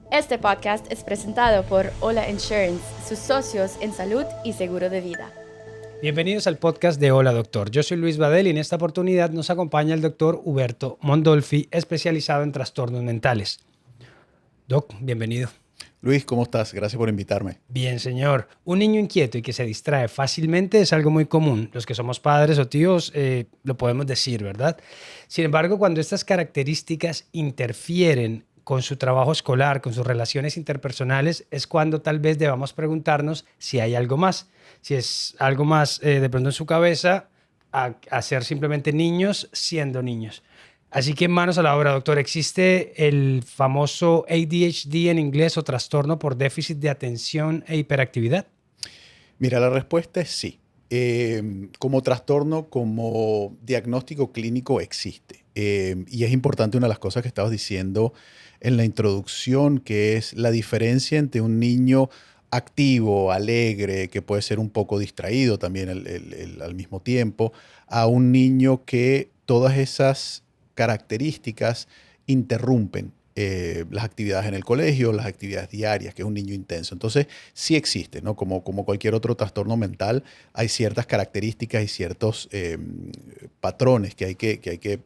Este podcast es presentado por Hola Insurance, sus socios en salud y seguro de vida. Bienvenidos al podcast de Hola Doctor. Yo soy Luis Badel y en esta oportunidad nos acompaña el doctor Huberto Mondolfi, especializado en trastornos mentales. Doc, bienvenido. Luis, ¿cómo estás? Gracias por invitarme. Bien, señor. Un niño inquieto y que se distrae fácilmente es algo muy común. Los que somos padres o tíos lo podemos decir, ¿verdad? Sin embargo, cuando estas características interfieren con su trabajo escolar, con sus relaciones interpersonales, es cuando tal vez debamos preguntarnos si hay algo más. Si es algo más de pronto en su cabeza a ser simplemente niños siendo niños. Así que manos a la obra, doctor. ¿Existe el famoso ADHD en inglés o trastorno por déficit de atención e hiperactividad? Mira, la respuesta es sí. Como trastorno, como diagnóstico clínico existe. Y es importante una de las cosas que estabas diciendo en la introducción, que es la diferencia entre un niño activo, alegre, que puede ser un poco distraído también al mismo tiempo, a un niño que todas esas características interrumpen las actividades en el colegio, las actividades diarias, que es un niño intenso. Entonces, sí existe, ¿no? Como cualquier otro trastorno mental, hay ciertas características y ciertos patrones que hay que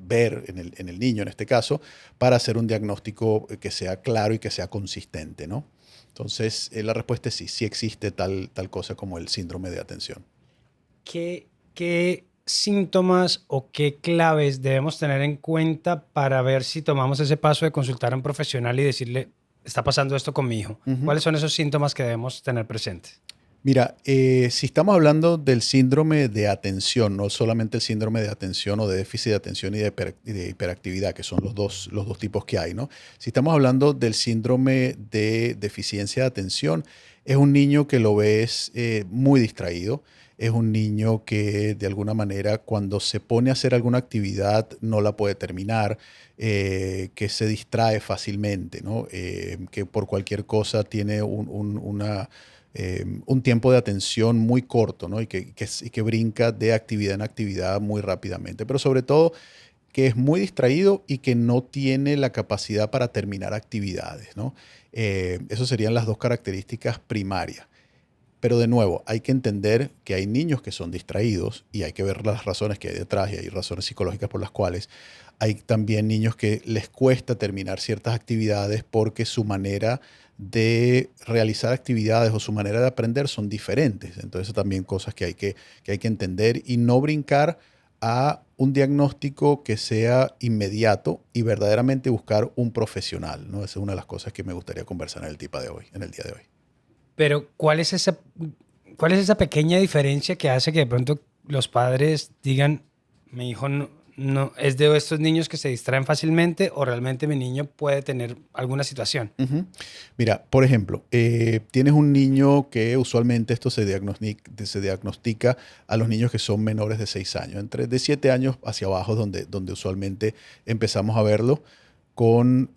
ver en el niño, en este caso, para hacer un diagnóstico que sea claro y que sea consistente, ¿no? Entonces, la respuesta es sí, sí existe tal cosa como el síndrome de atención. ¿Qué síntomas o qué claves debemos tener en cuenta para ver si tomamos ese paso de consultar a un profesional y decirle, está pasando esto con mi hijo? Ujú. ¿Cuáles son esos síntomas que debemos tener presentes? Mira, si estamos hablando del síndrome de atención, no solamente el síndrome de atención o de déficit de atención y de hiperactividad, que son los dos tipos que hay, ¿no? Si estamos hablando del síndrome de deficiencia de atención, es un niño que lo ves muy distraído, es un niño que de alguna manera cuando se pone a hacer alguna actividad no la puede terminar, que se distrae fácilmente, ¿no? Que por cualquier cosa tiene un tiempo de atención muy corto, ¿no? Y que brinca de actividad en actividad muy rápidamente. Pero sobre todo que es muy distraído y que no tiene la capacidad para terminar actividades, ¿no? Esas serían las dos características primarias. Pero de nuevo, hay que entender que hay niños que son distraídos y hay que ver las razones que hay detrás y hay razones psicológicas por las cuales hay también niños que les cuesta terminar ciertas actividades porque su manera de realizar actividades o su manera de aprender son diferentes. Entonces también cosas que hay que entender y no brincar a un diagnóstico que sea inmediato y verdaderamente buscar un profesional, ¿no? Esa es una de las cosas que me gustaría conversar en el día de hoy. Pero ¿cuál es esa pequeña diferencia que hace que de pronto los padres digan, mi hijo no es de estos niños que se distraen fácilmente o realmente mi niño puede tener alguna situación? Ujú. Mira, por ejemplo, tienes un niño que usualmente esto se diagnostica a los niños que son menores de 6 años, entre de 7 años hacia abajo, donde usualmente empezamos a verlo con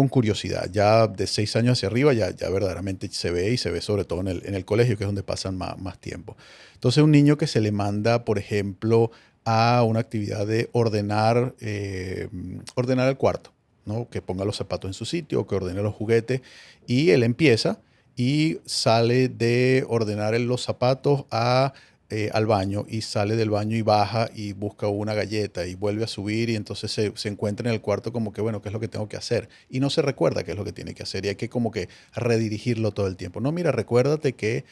curiosidad. Ya de 6 años hacia arriba ya verdaderamente se ve y se ve sobre todo en el colegio, que es donde pasan más tiempo. Entonces, un niño que se le manda, por ejemplo, a una actividad de ordenar el cuarto, ¿no? Que ponga los zapatos en su sitio, que ordene los juguetes, y él empieza y sale de ordenar los zapatos al baño y sale del baño y baja y busca una galleta y vuelve a subir y entonces se encuentra en el cuarto como que, bueno, ¿qué es lo que tengo que hacer? Y no se recuerda qué es lo que tiene que hacer y hay que como que redirigirlo todo el tiempo. No, mira, recuérdate que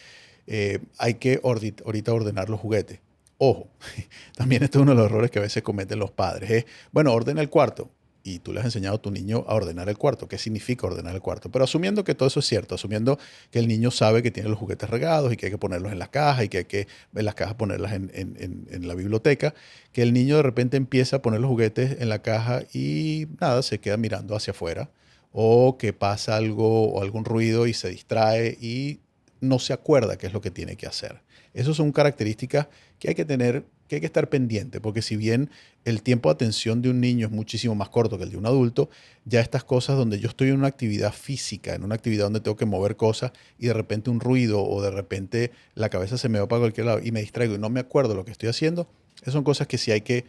hay que ahorita ordenar los juguetes. Ojo, también este es uno de los errores que a veces cometen los padres. Bueno, ordena el cuarto y tú le has enseñado a tu niño a ordenar el cuarto. ¿Qué significa ordenar el cuarto? Pero asumiendo que todo eso es cierto, asumiendo que el niño sabe que tiene los juguetes regados y que hay que ponerlos en las cajas y que hay que en las cajas ponerlas en la biblioteca, que el niño de repente empieza a poner los juguetes en la caja y nada, se queda mirando hacia afuera o que pasa algo o algún ruido y se distrae y no se acuerda qué es lo que tiene que hacer. Esas son características que hay que tener, que hay que estar pendiente, porque si bien el tiempo de atención de un niño es muchísimo más corto que el de un adulto, ya estas cosas donde yo estoy en una actividad física, en una actividad donde tengo que mover cosas y de repente un ruido o de repente la cabeza se me va para cualquier lado y me distraigo y no me acuerdo lo que estoy haciendo, esas son cosas que sí hay que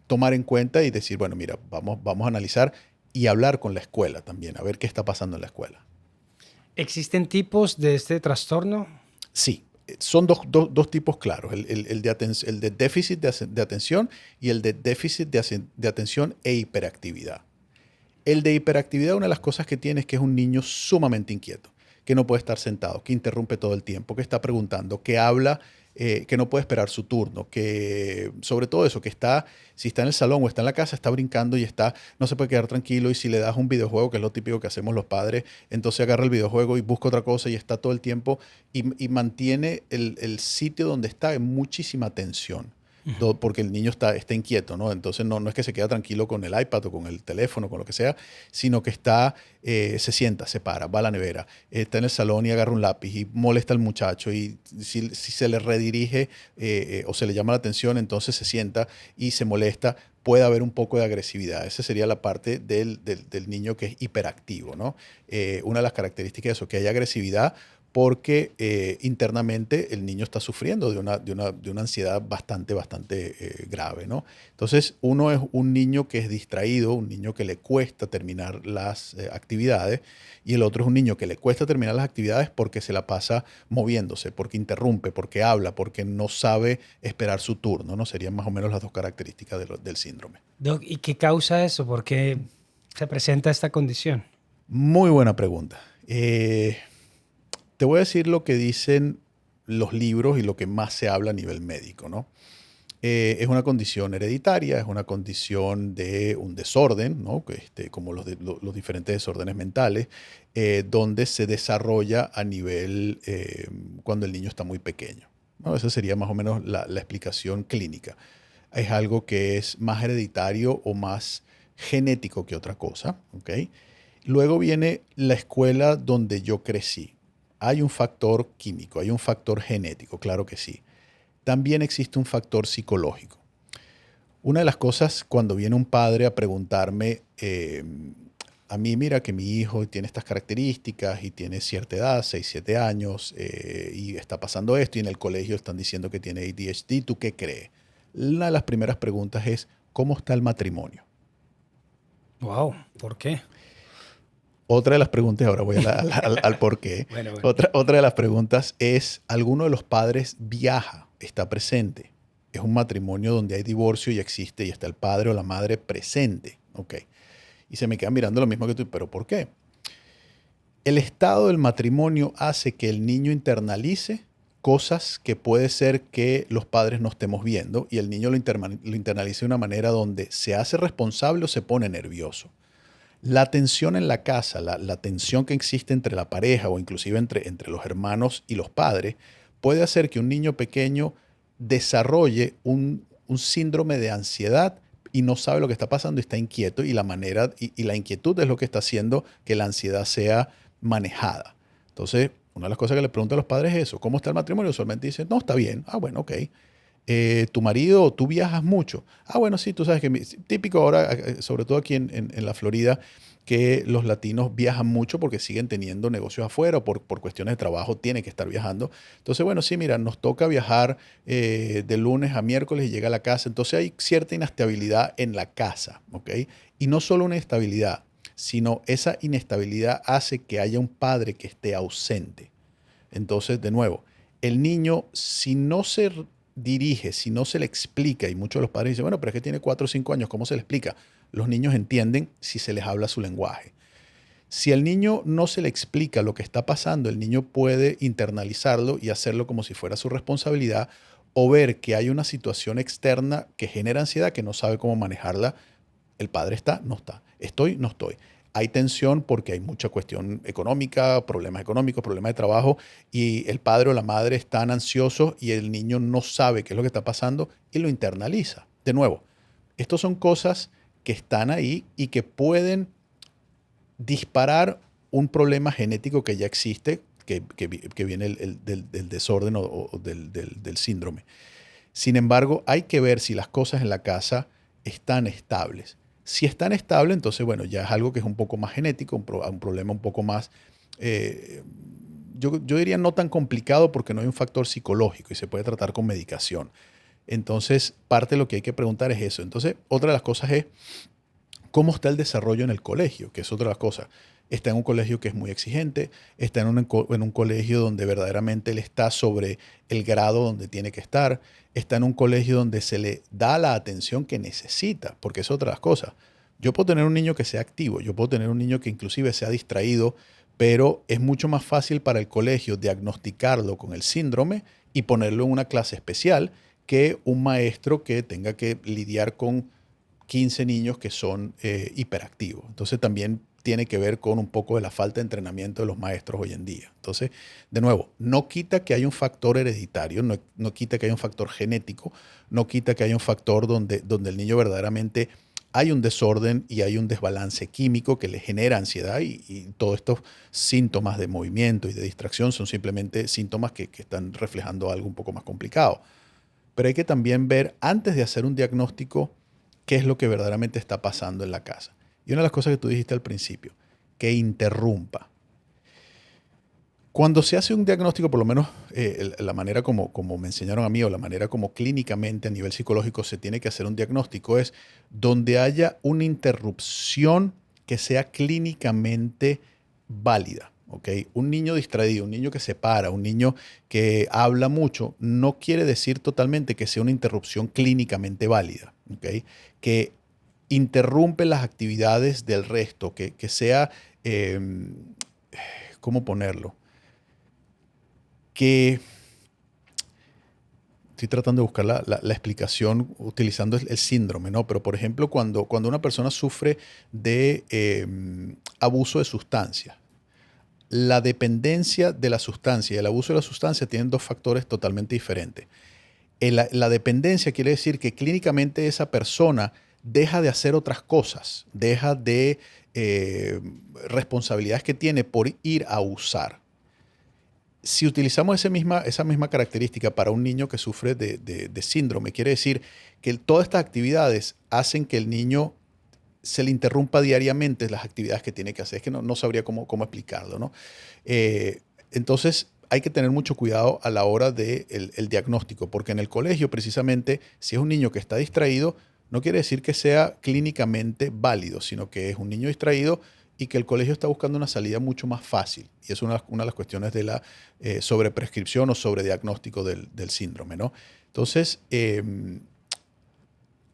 tomar en cuenta y decir, bueno, mira, vamos a analizar y hablar con la escuela también, a ver qué está pasando en la escuela. ¿Existen tipos de este trastorno? Sí, son dos tipos claros, el de déficit de atención y el de déficit de atención e hiperactividad. El de hiperactividad, una de las cosas que tiene es que es un niño sumamente inquieto, que no puede estar sentado, que interrumpe todo el tiempo, que está preguntando, que habla, que no puede esperar su turno, que sobre todo eso, que está, si está en el salón o está en la casa, está brincando y está, no se puede quedar tranquilo, y si le das un videojuego, que es lo típico que hacemos los padres, entonces agarra el videojuego y busca otra cosa y está todo el tiempo y mantiene el sitio donde está en muchísima tensión. Porque el niño está inquieto, ¿no? Entonces no es que se queda tranquilo con el iPad o con el teléfono, con lo que sea, sino que se sienta, se para, va a la nevera, está en el salón y agarra un lápiz y molesta al muchacho, y si se le redirige o se le llama la atención, entonces se sienta y se molesta. Puede haber un poco de agresividad. Esa sería la parte del niño que es hiperactivo, ¿no? Una de las características de eso, que hay agresividad, porque internamente el niño está sufriendo de una ansiedad bastante grave, ¿no? Entonces, uno es un niño que es distraído, un niño que le cuesta terminar las actividades, y el otro es un niño que le cuesta terminar las actividades porque se la pasa moviéndose, porque interrumpe, porque habla, porque no sabe esperar su turno, ¿no? Serían más o menos las dos características del síndrome. Doc, ¿y qué causa eso? ¿Por qué se presenta esta condición? Muy buena pregunta. Te voy a decir lo que dicen los libros y lo que más se habla a nivel médico, ¿no? Es una condición hereditaria, es una condición de un desorden, ¿no? Como los diferentes desórdenes mentales, donde se desarrolla a nivel cuando el niño está muy pequeño, ¿no? Esa sería más o menos la explicación clínica. Es algo que es más hereditario o más genético que otra cosa, ¿ok? Luego viene la escuela donde yo crecí. Hay un factor químico, hay un factor genético, claro que sí. También existe un factor psicológico. Una de las cosas cuando viene un padre a preguntarme, a mí mira que mi hijo tiene estas características y tiene cierta edad, 6, 7 años, y está pasando esto, y en el colegio están diciendo que tiene ADHD, ¿tú qué crees? Una de las primeras preguntas es, ¿cómo está el matrimonio? Wow, ¿por qué? Otra de las preguntas, ahora voy al por qué. Bueno. Otra de las preguntas es, ¿alguno de los padres viaja, está presente? Es un matrimonio donde hay divorcio y existe y está el padre o la madre presente. Ok. Y se me queda mirando lo mismo que tú, ¿pero por qué? El estado del matrimonio hace que el niño internalice cosas que puede ser que los padres no estemos viendo, y el niño lo internalice de una manera donde se hace responsable o se pone nervioso. La tensión en la casa, la tensión que existe entre la pareja o inclusive entre los hermanos y los padres, puede hacer que un niño pequeño desarrolle un síndrome de ansiedad y no sabe lo que está pasando y está inquieto, y la inquietud es lo que está haciendo que la ansiedad sea manejada. Entonces, una de las cosas que le pregunto a los padres es eso, ¿cómo está el matrimonio? Usualmente dicen, no, está bien. Ah, bueno, ok. ¿Tu marido, tú viajas mucho? Ah, bueno, sí, tú sabes que típico ahora, sobre todo aquí en la Florida, que los latinos viajan mucho porque siguen teniendo negocios afuera o por cuestiones de trabajo tienen que estar viajando. Entonces, bueno, sí, mira, nos toca viajar de lunes a miércoles y llega a la casa. Entonces hay cierta inestabilidad en la casa, ¿ok? Y no solo una inestabilidad, sino esa inestabilidad hace que haya un padre que esté ausente. Entonces, de nuevo, el niño, si no se dirige, si no se le explica, y muchos de los padres dicen, bueno, pero es que tiene 4 o 5 años, ¿cómo se le explica? Los niños entienden si se les habla su lenguaje. Si al niño no se le explica lo que está pasando, el niño puede internalizarlo y hacerlo como si fuera su responsabilidad, o ver que hay una situación externa que genera ansiedad, que no sabe cómo manejarla. El padre está, no está. Estoy, no estoy. Hay tensión porque hay mucha cuestión económica, problemas económicos, problemas de trabajo, y el padre o la madre están ansiosos y el niño no sabe qué es lo que está pasando y lo internaliza. De nuevo, estas son cosas que están ahí y que pueden disparar un problema genético que ya existe, que viene del desorden o del síndrome. Sin embargo, hay que ver si las cosas en la casa están estables. Si están estables, entonces, bueno, ya es algo que es un poco más genético, un problema un poco más, yo diría no tan complicado porque no hay un factor psicológico y se puede tratar con medicación. Entonces, parte de lo que hay que preguntar es eso. Entonces, otra de las cosas es, ¿Cómo está el desarrollo en el colegio? Que es otra de las cosas. Está en un colegio que es muy exigente, está en un colegio donde verdaderamente él está sobre el grado donde tiene que estar, está en un colegio donde se le da la atención que necesita, porque es otra de las cosas. Yo puedo tener un niño que sea activo, yo puedo tener un niño que inclusive sea distraído, pero es mucho más fácil para el colegio diagnosticarlo con el síndrome y ponerlo en una clase especial que un maestro que tenga que lidiar con 15 niños que son hiperactivos. Entonces también tiene que ver con un poco de la falta de entrenamiento de los maestros hoy en día. Entonces, de nuevo, no quita que haya un factor hereditario, no quita que haya un factor genético, no quita que haya un factor donde el niño verdaderamente hay un desorden y hay un desbalance químico que le genera ansiedad y todos estos síntomas de movimiento y de distracción son simplemente síntomas que están reflejando algo un poco más complicado. Pero hay que también ver, antes de hacer un diagnóstico, qué es lo que verdaderamente está pasando en la casa. Y una de las cosas que tú dijiste al principio, que interrumpa. Cuando se hace un diagnóstico, por lo menos la manera como me enseñaron a mí o la manera como clínicamente a nivel psicológico se tiene que hacer un diagnóstico es donde haya una interrupción que sea clínicamente válida. ¿Okay? Un niño distraído, un niño que se para, un niño que habla mucho, no quiere decir totalmente que sea una interrupción clínicamente válida. ¿Okay? Que interrumpe las actividades del resto, que sea, ¿cómo ponerlo? Que estoy tratando de buscar la explicación utilizando el síndrome, ¿no? Pero, por ejemplo, cuando una persona sufre de abuso de sustancias, la dependencia de la sustancia y el abuso de la sustancia tienen dos factores totalmente diferentes. La dependencia quiere decir que clínicamente esa persona deja de hacer otras cosas, deja de responsabilidades que tiene por ir a usar. Si utilizamos esa misma característica para un niño que sufre de síndrome, quiere decir que todas estas actividades hacen que el niño se le interrumpa diariamente las actividades que tiene que hacer. Es que no sabría cómo explicarlo, ¿no? Entonces, hay que tener mucho cuidado a la hora del diagnóstico, porque en el colegio, precisamente, si es un niño que está distraído, no quiere decir que sea clínicamente válido, sino que es un niño distraído y que el colegio está buscando una salida mucho más fácil. Y es una de las cuestiones de la sobreprescripción o sobrediagnóstico del síndrome, ¿no? Entonces,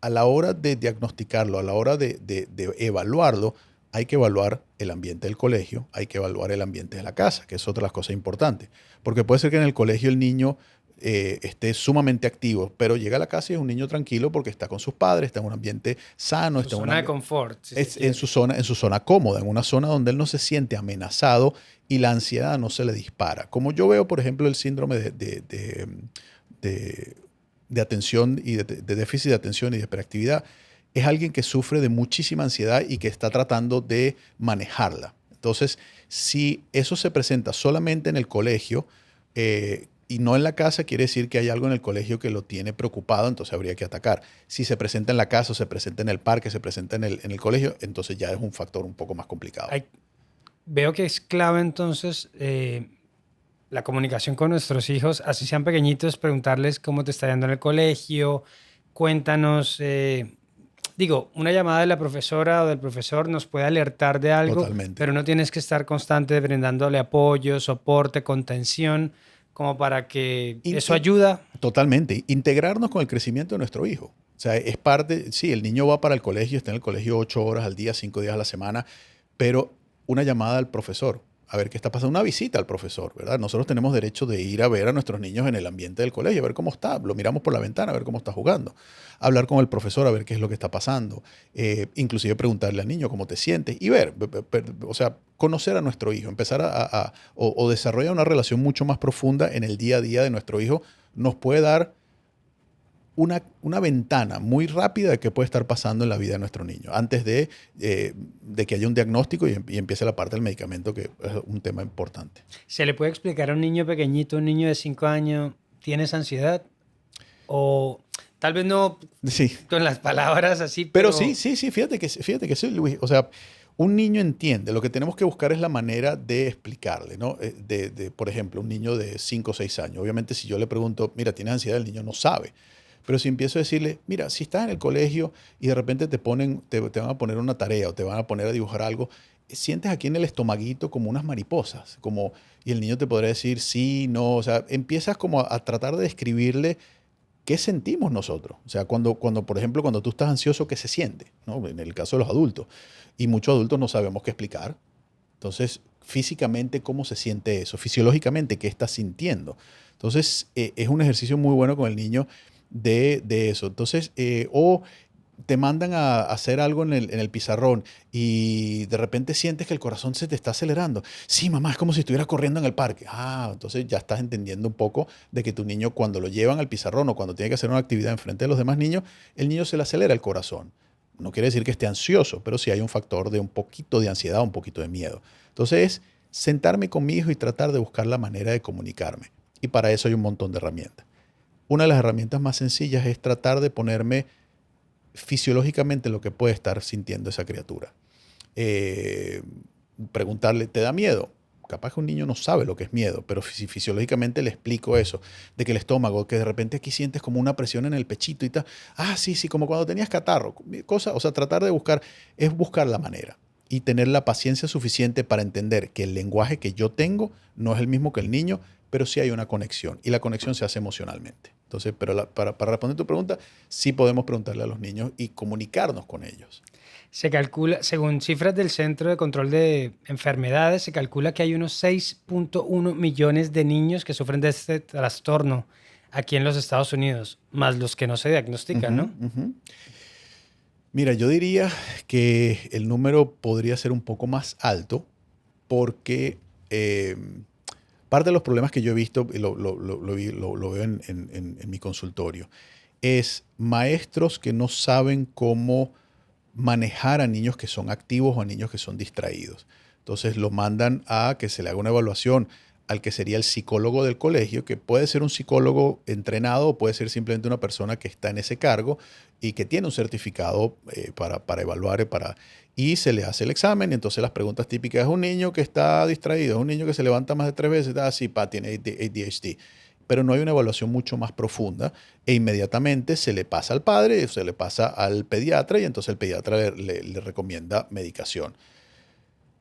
a la hora de diagnosticarlo, a la hora de evaluarlo, hay que evaluar el ambiente del colegio, hay que evaluar el ambiente de la casa, que es otra de las cosas importantes. Porque puede ser que en el colegio el niño esté sumamente activo, pero llega a la casa y es un niño tranquilo porque está con sus padres, está en un ambiente sano. Está en zona de confort. En su zona cómoda, en una zona donde él no se siente amenazado y la ansiedad no se le dispara. Como yo veo, por ejemplo, el síndrome de atención y de déficit de atención y de hiperactividad, es alguien que sufre de muchísima ansiedad y que está tratando de manejarla. Entonces, si eso se presenta solamente en el colegio y no en la casa, quiere decir que hay algo en el colegio que lo tiene preocupado, entonces habría que atacar. Si se presenta en la casa, o se presenta en el parque, se presenta en el colegio, entonces ya es un factor un poco más complicado. Veo que es clave entonces la comunicación con nuestros hijos, así sean pequeñitos, preguntarles cómo te está yendo en el colegio, cuéntanos. Una llamada de la profesora o del profesor nos puede alertar de algo, Totalmente. pero no tienes que estar constante brindándole apoyo, soporte, contención, como para que eso ayuda. Totalmente. Integrarnos con el crecimiento de nuestro hijo. O sea, es parte, sí, el niño va para el colegio, está en el colegio 8 horas al día, 5 días a la semana, pero una llamada al profesor, a ver qué está pasando, una visita al profesor, ¿verdad? Nosotros tenemos derecho de ir a ver a nuestros niños en el ambiente del colegio, a ver cómo está, lo miramos por la ventana, a ver cómo está jugando, hablar con el profesor, a ver qué es lo que está pasando, inclusive preguntarle al niño cómo te sientes y ver, o sea, conocer a nuestro hijo, empezar o desarrollar una relación mucho más profunda en el día a día de nuestro hijo, nos puede dar una ventana muy rápida de qué puede estar pasando en la vida de nuestro niño, antes de que haya un diagnóstico y empiece la parte del medicamento, que es un tema importante. ¿Se le puede explicar a un niño pequeñito, un niño de 5 años, ¿tienes ansiedad? O tal vez no sí, con las palabras así, pero sí, fíjate que sí, Luis. O sea, un niño entiende. Lo que tenemos que buscar es la manera de explicarle, ¿no? Por ejemplo, un niño de 5 o 6 años. Obviamente, si yo le pregunto, mira, ¿tienes ansiedad? El niño no sabe. Pero si empiezo a decirle, mira, si estás en el colegio y de repente te van a poner una tarea o te van a poner a dibujar algo, sientes aquí en el estomaguito como unas mariposas, y el niño te podrá decir sí, no, o sea, empiezas como a tratar de describirle qué sentimos nosotros. O sea, por ejemplo, cuando tú estás ansioso, ¿qué se siente? ¿No? En el caso de los adultos. Y muchos adultos no sabemos qué explicar. Entonces, físicamente, ¿cómo se siente eso? Fisiológicamente, ¿qué estás sintiendo? Entonces, es un ejercicio muy bueno con el niño de eso. Entonces, o te mandan a hacer algo en el pizarrón y de repente sientes que el corazón se te está acelerando. Sí, mamá, es como si estuviera corriendo en el parque. Ah, entonces ya estás entendiendo un poco de que tu niño cuando lo llevan al pizarrón o cuando tiene que hacer una actividad enfrente de los demás niños, el niño se le acelera el corazón. No quiere decir que esté ansioso, pero sí hay un factor de un poquito de ansiedad, un poquito de miedo. Entonces, sentarme con mi hijo y tratar de buscar la manera de comunicarme. Y para eso hay un montón de herramientas. Una de las herramientas más sencillas es tratar de ponerme fisiológicamente lo que puede estar sintiendo esa criatura. Preguntarle, ¿te da miedo? Capaz que un niño no sabe lo que es miedo, pero si fisiológicamente le explico eso, de que el estómago, que de repente aquí sientes como una presión en el pechito y tal. Ah, sí, sí, como cuando tenías catarro. O sea, tratar de buscar la manera y tener la paciencia suficiente para entender que el lenguaje que yo tengo no es el mismo que el niño, pero sí hay una conexión y la conexión se hace emocionalmente. Entonces, pero para responder tu pregunta, sí podemos preguntarle a los niños y comunicarnos con ellos. Se calcula, según cifras del Centro de Control de Enfermedades, se calcula que hay unos 6.1 millones de niños que sufren de este trastorno aquí en los Estados Unidos, más los que no se diagnostican, ¿no? Ujú. Mira, yo diría que el número podría ser un poco más alto porque parte de los problemas que yo he visto, y lo veo en mi consultorio, es maestros que no saben cómo manejar a niños que son activos o a niños que son distraídos. Entonces lo mandan a que se le haga una evaluación al que sería el psicólogo del colegio, que puede ser un psicólogo entrenado o puede ser simplemente una persona que está en ese cargo y que tiene un certificado para evaluar, y se le hace el examen. Y entonces las preguntas típicas: ¿es un niño que está distraído? ¿Es un niño que se levanta más de 3 veces? Ah, sí, tiene ADHD. Pero no hay una evaluación mucho más profunda e inmediatamente se le pasa al padre, se le pasa al pediatra y entonces el pediatra le recomienda medicación.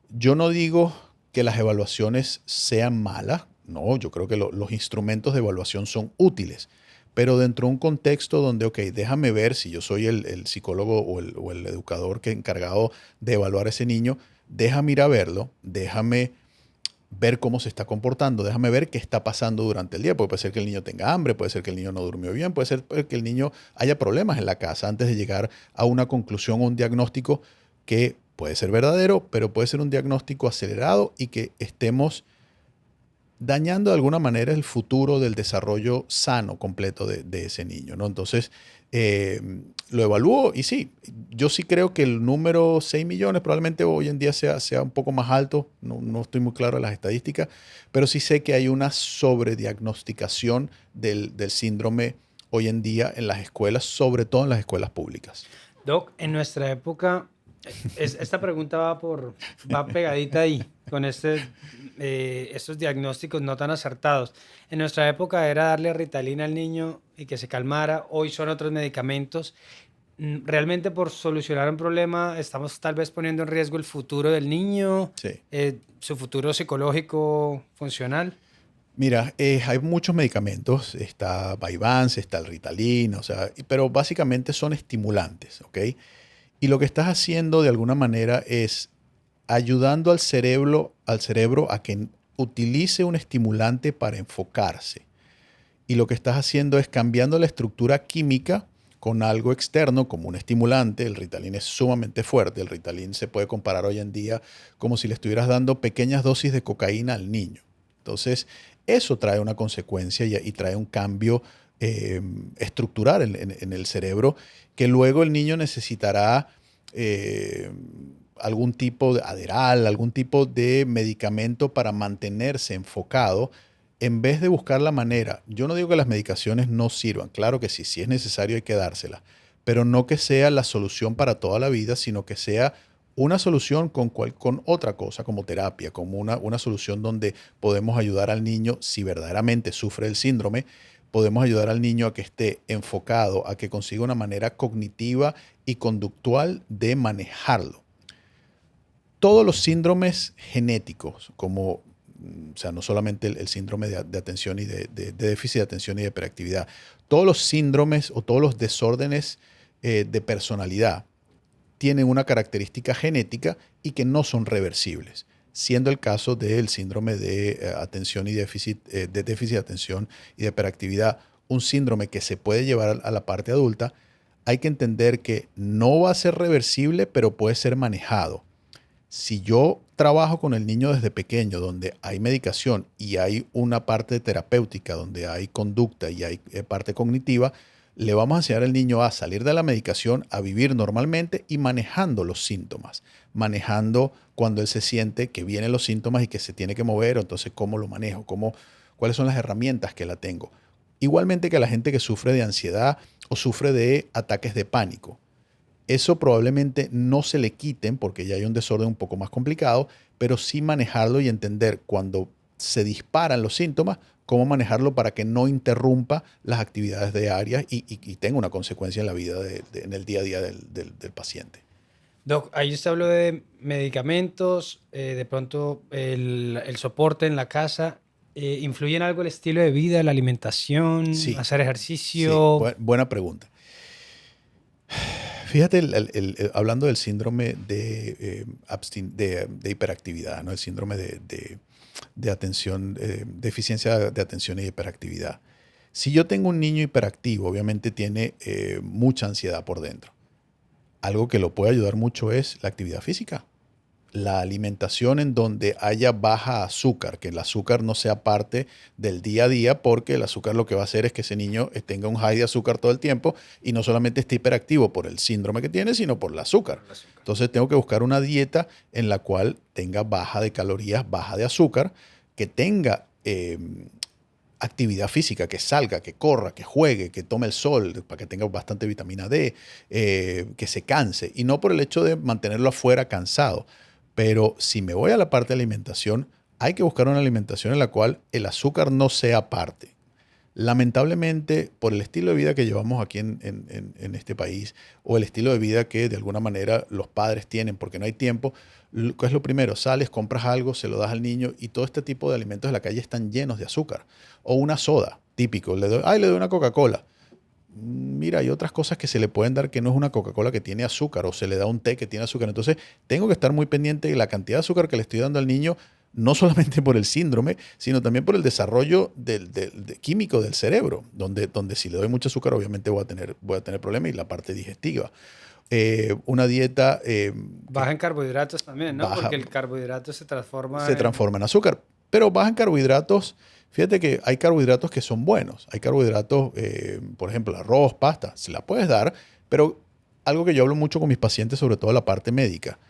Yo no digo que las evaluaciones sean malas, no, yo creo que los instrumentos de evaluación son útiles, pero dentro de un contexto donde, ok, déjame ver si yo soy el psicólogo o el educador que encargado de evaluar a ese niño, déjame ir a verlo, déjame ver cómo se está comportando, déjame ver qué está pasando durante el día, porque puede ser que el niño tenga hambre, puede ser que el niño no durmió bien, puede ser que el niño haya problemas en la casa antes de llegar a una conclusión o un diagnóstico que puede ser verdadero, pero puede ser un diagnóstico acelerado y que estemos dañando de alguna manera el futuro del desarrollo sano completo de ese niño, ¿no? Entonces, lo evalúo y sí, yo sí creo que el número 6 millones probablemente hoy en día sea un poco más alto, no estoy muy claro en las estadísticas, pero sí sé que hay una sobrediagnosticación del síndrome hoy en día en las escuelas, sobre todo en las escuelas públicas. Doc, en nuestra época, esta pregunta va pegadita ahí, con estos diagnósticos no tan acertados. En nuestra época era darle Ritalina al niño y que se calmara. Hoy son otros medicamentos. Realmente por solucionar un problema estamos tal vez poniendo en riesgo el futuro del niño, Sí. su futuro psicológico, funcional. Mira, hay muchos medicamentos, está Vyvanse, está el Ritalin, o sea, pero básicamente son estimulantes, ¿ok? Y lo que estás haciendo de alguna manera es ayudando al cerebro a que utilice un estimulante para enfocarse. Y lo que estás haciendo es cambiando la estructura química con algo externo, como un estimulante. El Ritalin es sumamente fuerte. El Ritalin se puede comparar hoy en día como si le estuvieras dando pequeñas dosis de cocaína al niño. Entonces, eso trae una consecuencia y trae un cambio estructural en el cerebro, que luego el niño necesitará algún tipo de Adderall, algún tipo de medicamento para mantenerse enfocado, en vez de buscar la manera. Yo no digo que las medicaciones no sirvan, claro que sí, si es necesario hay que dárselas, pero no que sea la solución para toda la vida, sino que sea una solución con otra cosa, como terapia, como una solución donde podemos ayudar al niño si verdaderamente sufre el síndrome, podemos ayudar al niño a que esté enfocado, a que consiga una manera cognitiva y conductual de manejarlo. Todos los síndromes genéticos, como o sea, no solamente el síndrome de atención y de déficit de atención y de hiperactividad, todos los síndromes o todos los desórdenes de personalidad tienen una característica genética y que no son reversibles, siendo el caso del síndrome de atención y déficit de atención y de hiperactividad un síndrome que se puede llevar a la parte adulta. Hay que entender que no va a ser reversible, pero puede ser manejado. Si yo trabajo con el niño desde pequeño, donde hay medicación y hay una parte terapéutica, donde hay conducta y hay parte cognitiva, le vamos a enseñar al niño a salir de la medicación, a vivir normalmente y manejando los síntomas, manejando cuando él se siente que vienen los síntomas y que se tiene que mover, entonces cómo lo manejo, cuáles son las herramientas que la tengo. Igualmente que la gente que sufre de ansiedad o sufre de ataques de pánico. Eso probablemente no se le quiten porque ya hay un desorden un poco más complicado, pero sí manejarlo y entender cuando se disparan los síntomas, cómo manejarlo para que no interrumpa las actividades diarias y tenga una consecuencia en la vida, en el día a día del paciente. Doc, ahí usted habló de medicamentos, de pronto el soporte en la casa. ¿Influye en algo el estilo de vida, la alimentación, Sí, hacer sí, ejercicio? buena pregunta. Fíjate, hablando del síndrome de hiperactividad, ¿no? El síndrome de atención, deficiencia de atención y hiperactividad. Si yo tengo un niño hiperactivo, obviamente tiene mucha ansiedad por dentro. Algo que lo puede ayudar mucho es la actividad física. La alimentación en donde haya baja azúcar, que el azúcar no sea parte del día a día, porque el azúcar lo que va a hacer es que ese niño tenga un high de azúcar todo el tiempo y no solamente esté hiperactivo por el síndrome que tiene, sino por el azúcar. Entonces tengo que buscar una dieta en la cual tenga baja de calorías, baja de azúcar, que tenga actividad física, que salga, que corra, que juegue, que tome el sol, para que tenga bastante vitamina D, que se canse, y no por el hecho de mantenerlo afuera cansado. Pero si me voy a la parte de alimentación, hay que buscar una alimentación en la cual el azúcar no sea parte. Lamentablemente, por el estilo de vida que llevamos aquí en este país, o el estilo de vida que de alguna manera los padres tienen porque no hay tiempo, ¿qué es lo primero? Sales, compras algo, se lo das al niño y todo este tipo de alimentos de la calle están llenos de azúcar. O una soda, típico. Le doy una Coca-Cola. Mira, hay otras cosas que se le pueden dar que no es una Coca-Cola que tiene azúcar, o se le da un té que tiene azúcar. Entonces, tengo que estar muy pendiente de la cantidad de azúcar que le estoy dando al niño, no solamente por el síndrome, sino también por el desarrollo químico del cerebro, donde si le doy mucho azúcar, obviamente voy a tener problemas, y la parte digestiva. Una dieta Baja en carbohidratos también, ¿no? baja, Porque el carbohidrato se transforma se transforma en azúcar, pero baja en carbohidratos. Fíjate que hay carbohidratos que son buenos. Hay carbohidratos, por ejemplo, arroz, pasta, se la puedes dar, pero algo que yo hablo mucho con mis pacientes, sobre todo la parte médica,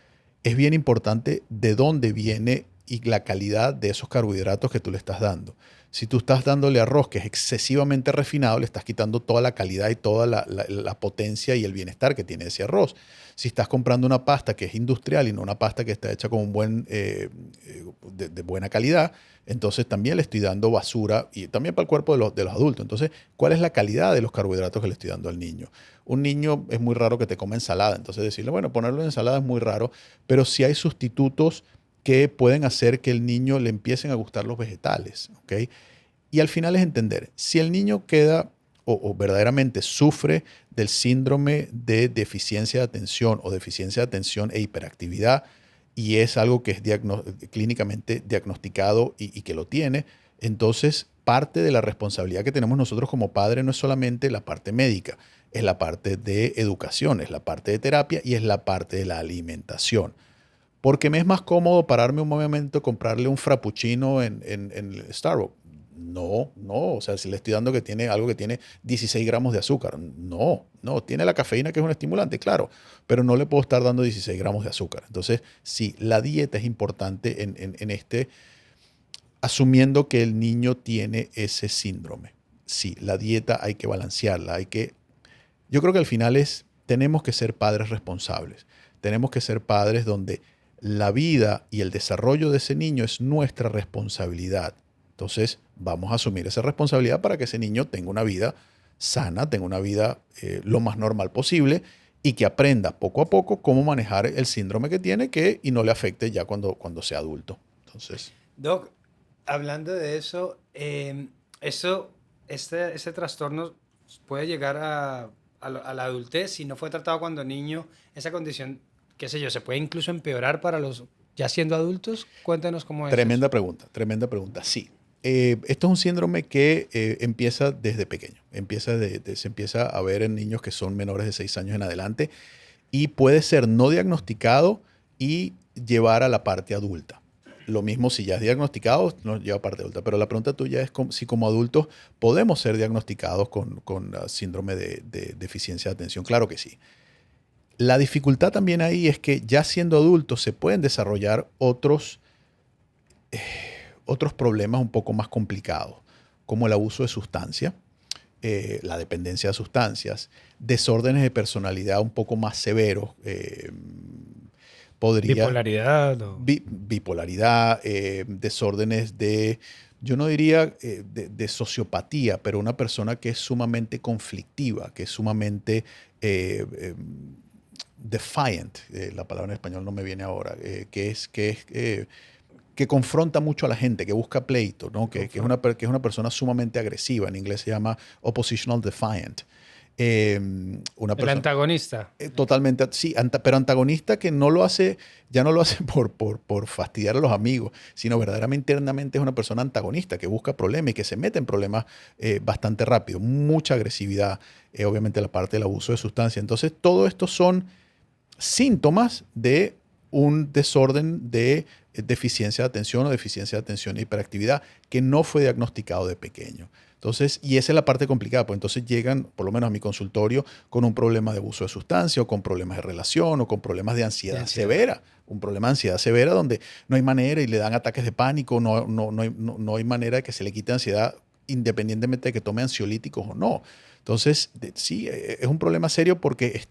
es bien importante de dónde viene y la calidad de esos carbohidratos que tú le estás dando. Si tú estás dándole arroz que es excesivamente refinado, le estás quitando toda la calidad y toda la potencia y el bienestar que tiene ese arroz. Si estás comprando una pasta que es industrial y no una pasta que está hecha con un de buena calidad, entonces también le estoy dando basura, y también para el cuerpo de los adultos. Entonces, ¿cuál es la calidad de los carbohidratos que le estoy dando al niño? Un niño es muy raro que te coma ensalada, entonces decirle, bueno, ponerlo en ensalada es muy raro, pero sí hay sustitutos que pueden hacer que el niño le empiecen a gustar los vegetales, ¿ok? Y al final es entender, si el niño queda o verdaderamente sufre del síndrome de deficiencia de atención o deficiencia de atención e hiperactividad, y es algo que es clínicamente diagnosticado y que lo tiene, entonces parte de la responsabilidad que tenemos nosotros como padres no es solamente la parte médica, es la parte de educación, es la parte de terapia y es la parte de la alimentación. Porque me es más cómodo pararme un momento, comprarle un frappuccino en Starbucks. No, o sea, si le estoy dando que tiene algo que tiene 16 gramos de azúcar. No, tiene la cafeína que es un estimulante, claro, pero no le puedo estar dando 16 gramos de azúcar. Entonces, sí, la dieta es importante asumiendo que el niño tiene ese síndrome. Sí, la dieta hay que balancearla, yo creo que al final tenemos que ser padres responsables. Tenemos que ser padres donde la vida y el desarrollo de ese niño es nuestra responsabilidad. Entonces, vamos a asumir esa responsabilidad para que ese niño tenga una vida sana, tenga una vida lo más normal posible y que aprenda poco a poco cómo manejar el síndrome que tiene y no le afecte ya cuando sea adulto. Entonces, Doc, hablando de eso, eso este trastorno puede llegar a la adultez si no fue tratado cuando niño. Esa condición, qué sé yo, se puede incluso empeorar para los ya siendo adultos. Cuéntanos cómo es eso. tremenda pregunta. Sí. Esto es un síndrome que empieza desde pequeño. Se empieza a ver en niños que son menores de 6 años en adelante y puede ser no diagnosticado y llevar a la parte adulta. Lo mismo si ya es diagnosticado, nos lleva a parte adulta. Pero la pregunta tuya es si como adultos podemos ser diagnosticados con síndrome de deficiencia de atención. Claro que sí. La dificultad también ahí es que ya siendo adultos se pueden desarrollar otros problemas un poco más complicados, como el abuso de sustancia, la dependencia de sustancias, desórdenes de personalidad un poco más severos. Bipolaridad o... Bipolaridad, desórdenes yo no diría de sociopatía, pero una persona que es sumamente conflictiva, que es sumamente defiant, la palabra en español no me viene ahora, que confronta mucho a la gente, que busca pleito, ¿no? que es una persona sumamente agresiva. En inglés se llama oppositional defiant. Una el persona, antagonista. Totalmente, sí, pero antagonista que no lo hace, ya no lo hace por fastidiar a los amigos, sino verdaderamente internamente es una persona antagonista que busca problemas y que se mete en problemas bastante rápido. Mucha agresividad, obviamente la parte del abuso de sustancias. Entonces, todo esto son síntomas de un desorden de deficiencia de atención o deficiencia de atención e hiperactividad que no fue diagnosticado de pequeño. Entonces, y esa es la parte complicada, pues entonces llegan, por lo menos a mi consultorio, con un problema de abuso de sustancia o con problemas de relación o con problemas de ansiedad severa. Un problema de ansiedad severa donde no hay manera y le dan ataques de pánico, no hay manera de que se le quite ansiedad independientemente de que tome ansiolíticos o no. Entonces, sí, es un problema serio porque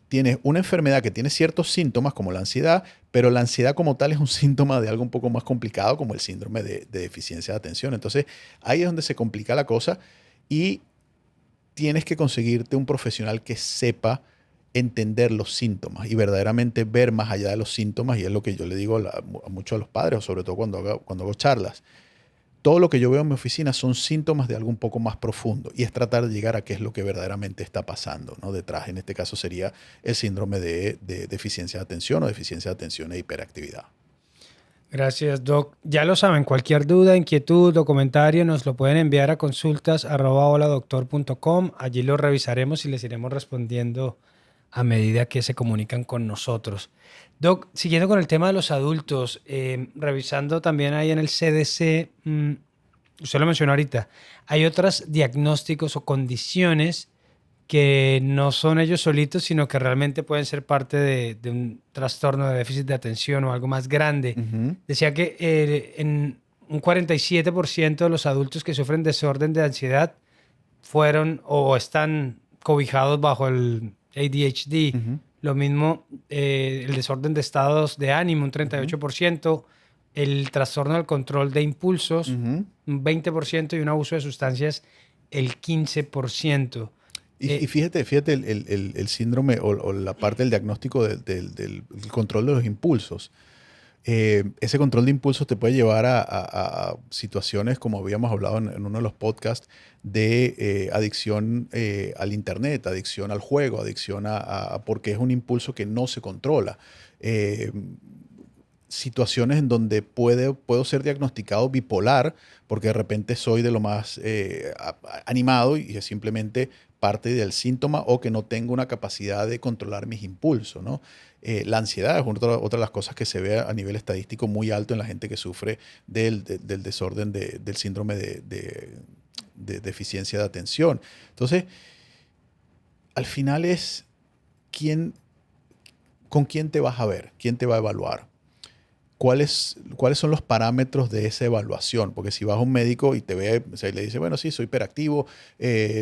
tienes una enfermedad que tiene ciertos síntomas como la ansiedad, pero la ansiedad como tal es un síntoma de algo un poco más complicado como el síndrome de deficiencia de atención. Entonces ahí es donde se complica la cosa y tienes que conseguirte un profesional que sepa entender los síntomas y verdaderamente ver más allá de los síntomas, y es lo que yo le digo a muchos de los padres, sobre todo cuando hago charlas. Todo lo que yo veo en mi oficina son síntomas de algo un poco más profundo y es tratar de llegar a qué es lo que verdaderamente está pasando, ¿no? Detrás, en este caso, sería el síndrome de deficiencia de atención o deficiencia de atención e hiperactividad. Gracias, Doc. Ya lo saben, cualquier duda, inquietud o comentario nos lo pueden enviar a consultas@holadoctor.com. Allí lo revisaremos y les iremos respondiendo a medida que se comunican con nosotros. Doc, siguiendo con el tema de los adultos, revisando también ahí en el CDC, usted lo mencionó ahorita, hay otros diagnósticos o condiciones que no son ellos solitos, sino que realmente pueden ser parte de un trastorno de déficit de atención o algo más grande. Uh-huh. Decía que en un 47% de los adultos que sufren desorden de ansiedad fueron o están cobijados bajo el ADHD. Uh-huh. Lo mismo el desorden de estados de ánimo, un 38%, el trastorno del control de impulsos, Uh-huh. un 20%, y un abuso de sustancias, el 15%. Y fíjate el síndrome o la parte del diagnóstico del control de los impulsos. Ese control de impulsos te puede llevar a situaciones, como habíamos hablado en uno de los podcasts, de adicción al internet, adicción al juego, adicción porque es un impulso que no se controla. Situaciones en donde puedo ser diagnosticado bipolar porque de repente soy de lo más animado y es simplemente parte del síntoma, o que no tengo una capacidad de controlar mis impulsos, ¿no? La ansiedad es otra de las cosas que se ve a nivel estadístico muy alto en la gente que sufre del desorden del síndrome de deficiencia de atención. Entonces, al final es con quién te vas a ver, quién te va a evaluar. ¿cuáles son los parámetros de esa evaluación? Porque si vas a un médico y te ve, o sea, y le dice, bueno, sí, soy hiperactivo,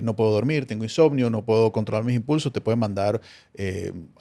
no puedo dormir, tengo insomnio, no puedo controlar mis impulsos, te puede mandar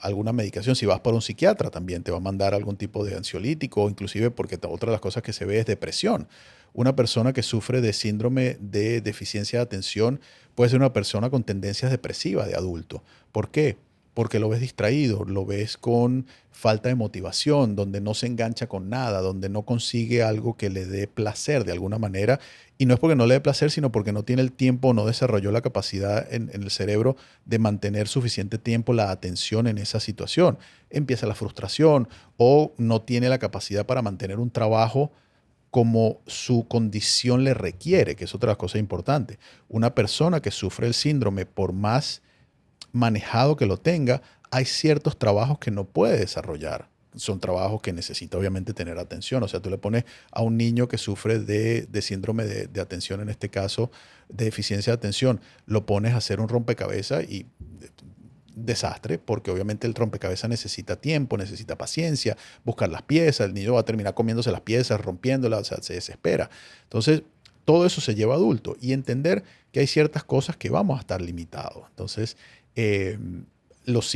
alguna medicación. Si vas para un psiquiatra también te va a mandar algún tipo de ansiolítico, inclusive porque otra de las cosas que se ve es depresión. Una persona que sufre de síndrome de deficiencia de atención puede ser una persona con tendencias depresivas de adulto. ¿Por qué? Porque lo ves distraído, lo ves con falta de motivación, donde no se engancha con nada, donde no consigue algo que le dé placer de alguna manera. Y no es porque no le dé placer, sino porque no tiene el tiempo, no desarrolló la capacidad en el cerebro de mantener suficiente tiempo la atención en esa situación. Empieza la frustración o no tiene la capacidad para mantener un trabajo como su condición le requiere, que es otra cosa importante. Una persona que sufre el síndrome, por más manejado que lo tenga, hay ciertos trabajos que no puede desarrollar. Son trabajos que necesita obviamente tener atención. O sea, tú le pones a un niño que sufre de síndrome de atención, en este caso, de deficiencia de atención, lo pones a hacer un rompecabezas y desastre, porque obviamente el rompecabezas necesita tiempo, necesita paciencia, buscar las piezas, el niño va a terminar comiéndose las piezas, rompiéndolas, o sea, se desespera. Entonces, todo eso se lleva a adulto y entender que hay ciertas cosas que vamos a estar limitados. Entonces, los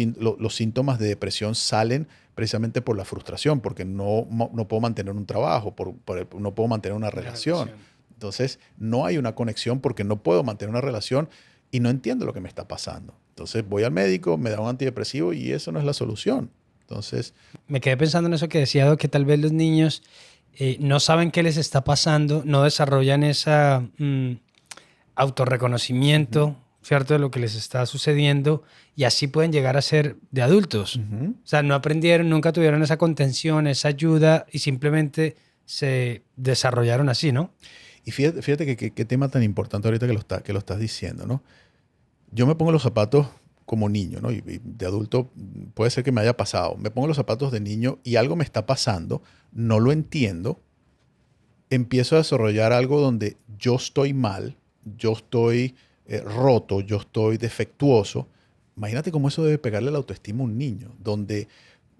síntomas de depresión salen precisamente por la frustración, porque no puedo mantener un trabajo, no puedo mantener una relación. Entonces, no hay una conexión porque no puedo mantener una relación y no entiendo lo que me está pasando. Entonces, voy al médico, me da un antidepresivo y eso no es la solución. Entonces, Me quedé pensando en eso que decía, Doc, que tal vez los niños no saben qué les está pasando, no desarrollan esa autorreconocimiento, ¿cierto? De lo que les está sucediendo y así pueden llegar a ser de adultos. O sea, no aprendieron, nunca tuvieron esa contención, esa ayuda y simplemente se desarrollaron así, ¿no? y fíjate que qué tema tan importante ahorita que lo estás diciendo, ¿no? Yo me pongo los zapatos como niño, ¿no? Y de adulto puede ser que me haya pasado. Me pongo los zapatos de niño y algo me está pasando, no lo entiendo, empiezo a desarrollar algo donde yo estoy mal, yo estoy roto, yo estoy defectuoso. Imagínate cómo eso debe pegarle la autoestima a un niño, donde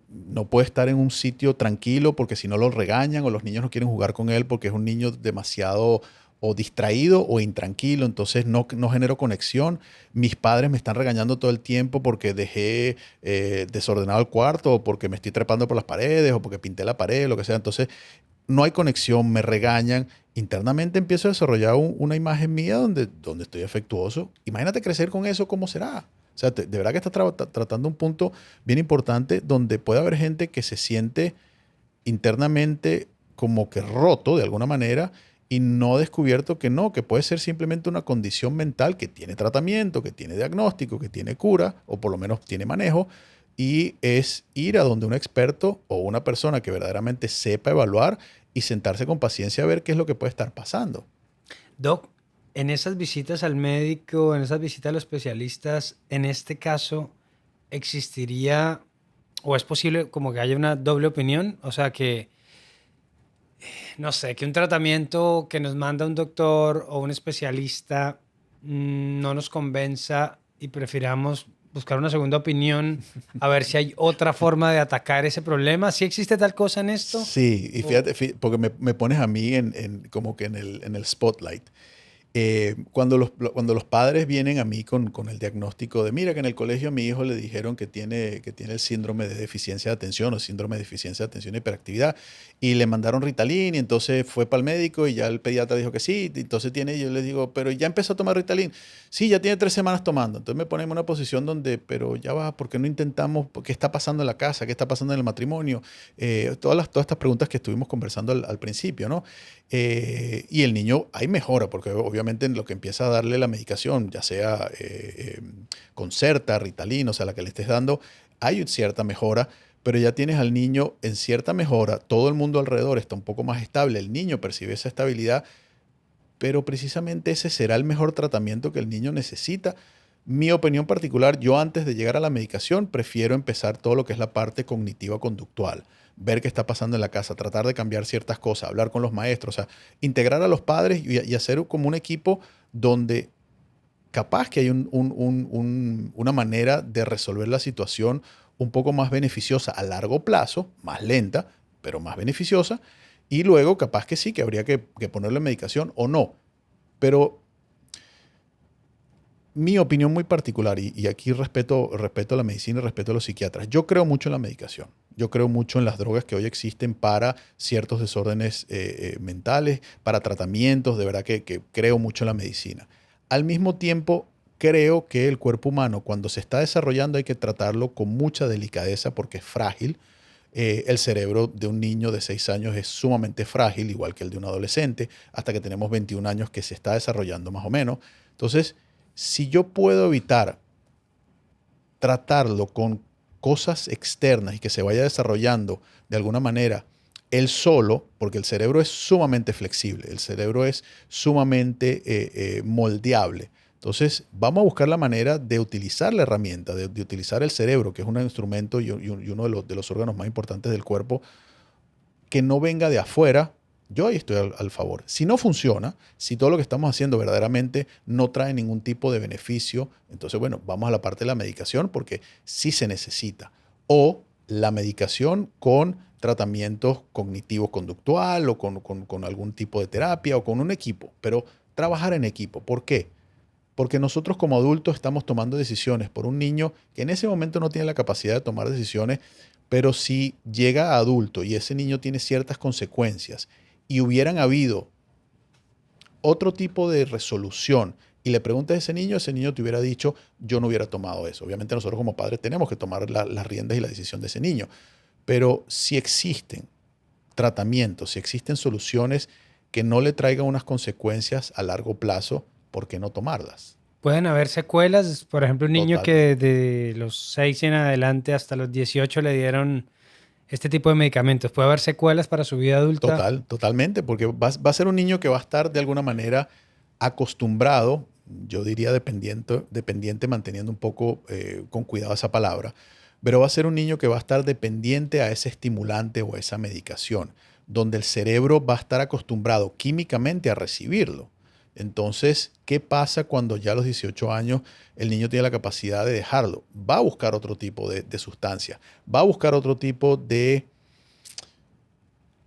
no puede estar en un sitio tranquilo porque si no lo regañan o los niños no quieren jugar con él porque es un niño demasiado o distraído o intranquilo, entonces no genero conexión. Mis padres me están regañando todo el tiempo porque dejé desordenado el cuarto o porque me estoy trepando por las paredes o porque pinté la pared, lo que sea. Entonces no hay conexión, me regañan. Internamente empiezo a desarrollar una imagen mía donde estoy afectuoso. Imagínate crecer con eso, ¿cómo será? O sea, de verdad que estás tratando un punto bien importante donde puede haber gente que se siente internamente como que roto de alguna manera y no ha descubierto que no, que puede ser simplemente una condición mental que tiene tratamiento, que tiene diagnóstico, que tiene cura o por lo menos tiene manejo y es ir a donde un experto o una persona que verdaderamente sepa evaluar y sentarse con paciencia a ver qué es lo que puede estar pasando. Doc, en esas visitas al médico, en esas visitas a los especialistas, en este caso, ¿existiría o es posible como que haya una doble opinión? O sea, que, no sé, que un tratamiento que nos manda un doctor o un especialista no nos convenza y prefiramos buscar una segunda opinión a ver si hay otra forma de atacar ese problema. ¿Sí existe tal cosa en esto? Sí, y fíjate, porque me pones a mí como que en el spotlight. Cuando los padres vienen a mí con el diagnóstico de, mira, que en el colegio a mi hijo le dijeron que tiene el síndrome de deficiencia de atención o síndrome de deficiencia de atención y hiperactividad, y le mandaron Ritalin, y entonces fue para el médico y ya el pediatra dijo que sí, entonces yo les digo, pero ya empezó a tomar Ritalin. Sí, ya tiene 3 semanas tomando. Entonces me ponen en una posición donde, pero ya va, ¿por qué no intentamos? ¿Qué está pasando en la casa? ¿Qué está pasando en el matrimonio? Todas estas preguntas que estuvimos conversando al principio, ¿no? Y el niño, hay mejora, porque obviamente en lo que empieza a darle la medicación, ya sea Concerta, Ritalin, o sea, la que le estés dando, hay cierta mejora, pero ya tienes al niño en cierta mejora, todo el mundo alrededor está un poco más estable, el niño percibe esa estabilidad, pero precisamente ese será el mejor tratamiento que el niño necesita. Mi opinión particular, yo antes de llegar a la medicación prefiero empezar todo lo que es la parte cognitiva conductual, ver qué está pasando en la casa, tratar de cambiar ciertas cosas, hablar con los maestros, o sea, integrar a los padres y hacer como un equipo donde capaz que hay una manera de resolver la situación un poco más beneficiosa a largo plazo, más lenta, pero más beneficiosa. Y luego, capaz que sí, que habría que ponerle medicación o no. Pero mi opinión muy particular, y aquí respeto la medicina y respeto a los psiquiatras. Yo creo mucho en la medicación. Yo creo mucho en las drogas que hoy existen para ciertos desórdenes mentales, para tratamientos. De verdad que creo mucho en la medicina. Al mismo tiempo, creo que el cuerpo humano, cuando se está desarrollando, hay que tratarlo con mucha delicadeza porque es frágil. El cerebro de un niño de 6 años es sumamente frágil, igual que el de un adolescente, hasta que tenemos 21 años que se está desarrollando más o menos. Entonces, si yo puedo evitar tratarlo con cosas externas y que se vaya desarrollando de alguna manera él solo, porque el cerebro es sumamente flexible, el cerebro es sumamente moldeable. Entonces, vamos a buscar la manera de utilizar la herramienta, de utilizar el cerebro, que es un instrumento y uno de los órganos más importantes del cuerpo, que no venga de afuera. Yo ahí estoy al favor. Si no funciona, si todo lo que estamos haciendo verdaderamente no trae ningún tipo de beneficio, entonces, bueno, vamos a la parte de la medicación porque sí se necesita. O la medicación con tratamientos cognitivo-conductual o con algún tipo de terapia o con un equipo, pero trabajar en equipo. ¿Por qué? Porque nosotros como adultos estamos tomando decisiones por un niño que en ese momento no tiene la capacidad de tomar decisiones, pero si llega a adulto y ese niño tiene ciertas consecuencias y hubieran habido otro tipo de resolución y le preguntas a ese niño te hubiera dicho, yo no hubiera tomado eso. Obviamente nosotros como padres tenemos que tomar las riendas y la decisión de ese niño. Pero si existen tratamientos, si existen soluciones que no le traigan unas consecuencias a largo plazo, ¿por qué no tomarlas? Pueden haber secuelas, por ejemplo, un niño que Totalmente. de los 6 en adelante hasta los 18 le dieron este tipo de medicamentos. ¿Puede haber secuelas para su vida adulta? Totalmente, porque va a ser un niño que va a estar de alguna manera acostumbrado, yo diría dependiente manteniendo un poco con cuidado esa palabra, pero va a ser un niño que va a estar dependiente a ese estimulante o a esa medicación, donde el cerebro va a estar acostumbrado químicamente a recibirlo. Entonces, ¿qué pasa cuando ya a los 18 años el niño tiene la capacidad de dejarlo? Va a buscar otro tipo de sustancia, va a buscar otro tipo de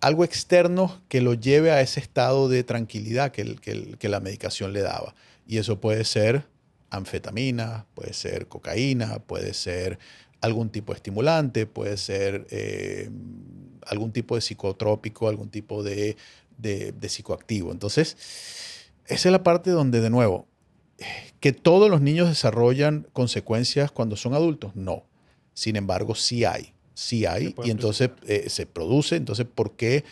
algo externo que lo lleve a ese estado de tranquilidad que la medicación le daba. Y eso puede ser anfetamina, puede ser cocaína, puede ser algún tipo de estimulante, puede ser algún tipo de psicotrópico, algún tipo de psicoactivo. Entonces, esa es la parte donde, de nuevo, que todos los niños desarrollan consecuencias cuando son adultos, no. Sin embargo, sí hay. Sí Se hay, puede y entonces presentar. se produce. Entonces, ¿por qué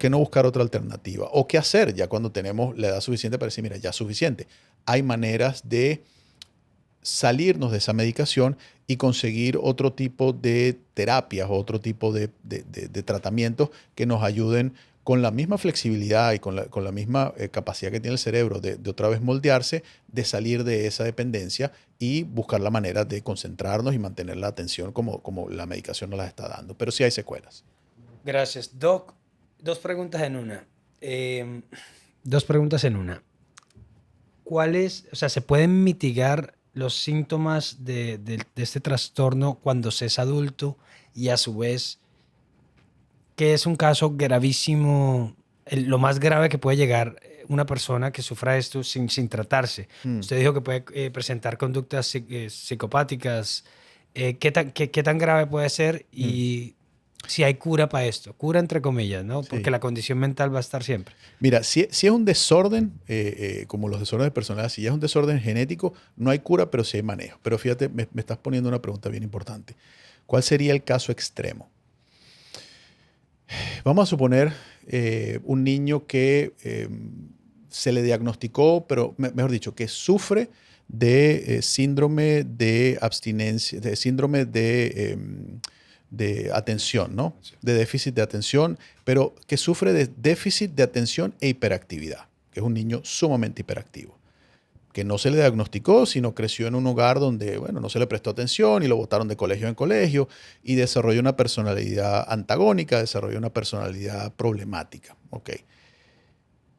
no buscar otra alternativa? ¿O qué hacer ya cuando tenemos la edad suficiente para decir, mira, ya es suficiente? Hay maneras de salirnos de esa medicación y conseguir otro tipo de terapias o otro tipo de tratamientos que nos ayuden con la misma flexibilidad y con la misma capacidad que tiene el cerebro de otra vez moldearse, de salir de esa dependencia y buscar la manera de concentrarnos y mantener la atención como la medicación nos la está dando. Pero sí hay secuelas. Gracias. Doc, dos preguntas en una. Dos preguntas en una. ¿Cuáles, o sea, se pueden mitigar los síntomas de este trastorno cuando se es adulto y a su vez que es un caso gravísimo, lo más grave que puede llegar una persona que sufra esto sin tratarse? Mm. Usted dijo que puede presentar conductas psicopáticas. ¿Qué tan grave puede ser? Mm. Y si hay cura para esto, cura entre comillas, ¿no? Porque Sí. la condición mental va a estar siempre. Mira, si es un desorden, como los desórdenes personales, si ya es un desorden genético, no hay cura, pero sí hay manejo. Pero fíjate, me estás poniendo una pregunta bien importante. ¿Cuál sería el caso extremo? Vamos a suponer un niño que se le diagnosticó, pero mejor dicho, que sufre de síndrome de abstinencia, de síndrome de atención, ¿no? De déficit de atención, pero que sufre de déficit de atención e hiperactividad, que es un niño sumamente hiperactivo, que no se le diagnosticó, sino creció en un hogar donde, bueno, no se le prestó atención y lo botaron de colegio en colegio y desarrolló una personalidad antagónica, desarrolló una personalidad problemática. ¿Ok?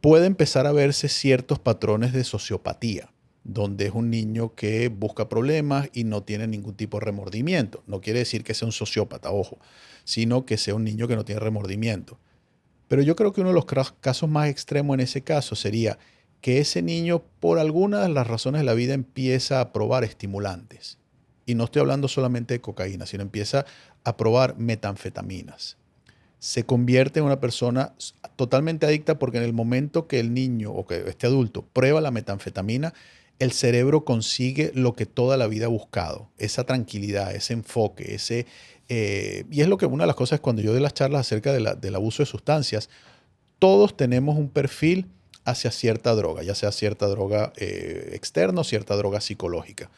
Puede empezar a verse ciertos patrones de sociopatía, donde es un niño que busca problemas y no tiene ningún tipo de remordimiento. No quiere decir que sea un sociópata, ojo, sino que sea un niño que no tiene remordimiento. Pero yo creo que uno de los casos más extremos en ese caso sería que ese niño, por alguna de las razones de la vida, empieza a probar estimulantes. Y no estoy hablando solamente de cocaína, sino empieza a probar metanfetaminas. Se convierte en una persona totalmente adicta porque en el momento que el niño o que este adulto prueba la metanfetamina, el cerebro consigue lo que toda la vida ha buscado, esa tranquilidad, ese enfoque, y es lo que una de las cosas cuando yo doy las charlas acerca del abuso de sustancias, todos tenemos un perfil hacia cierta droga, ya sea cierta droga externa o cierta droga psicológica.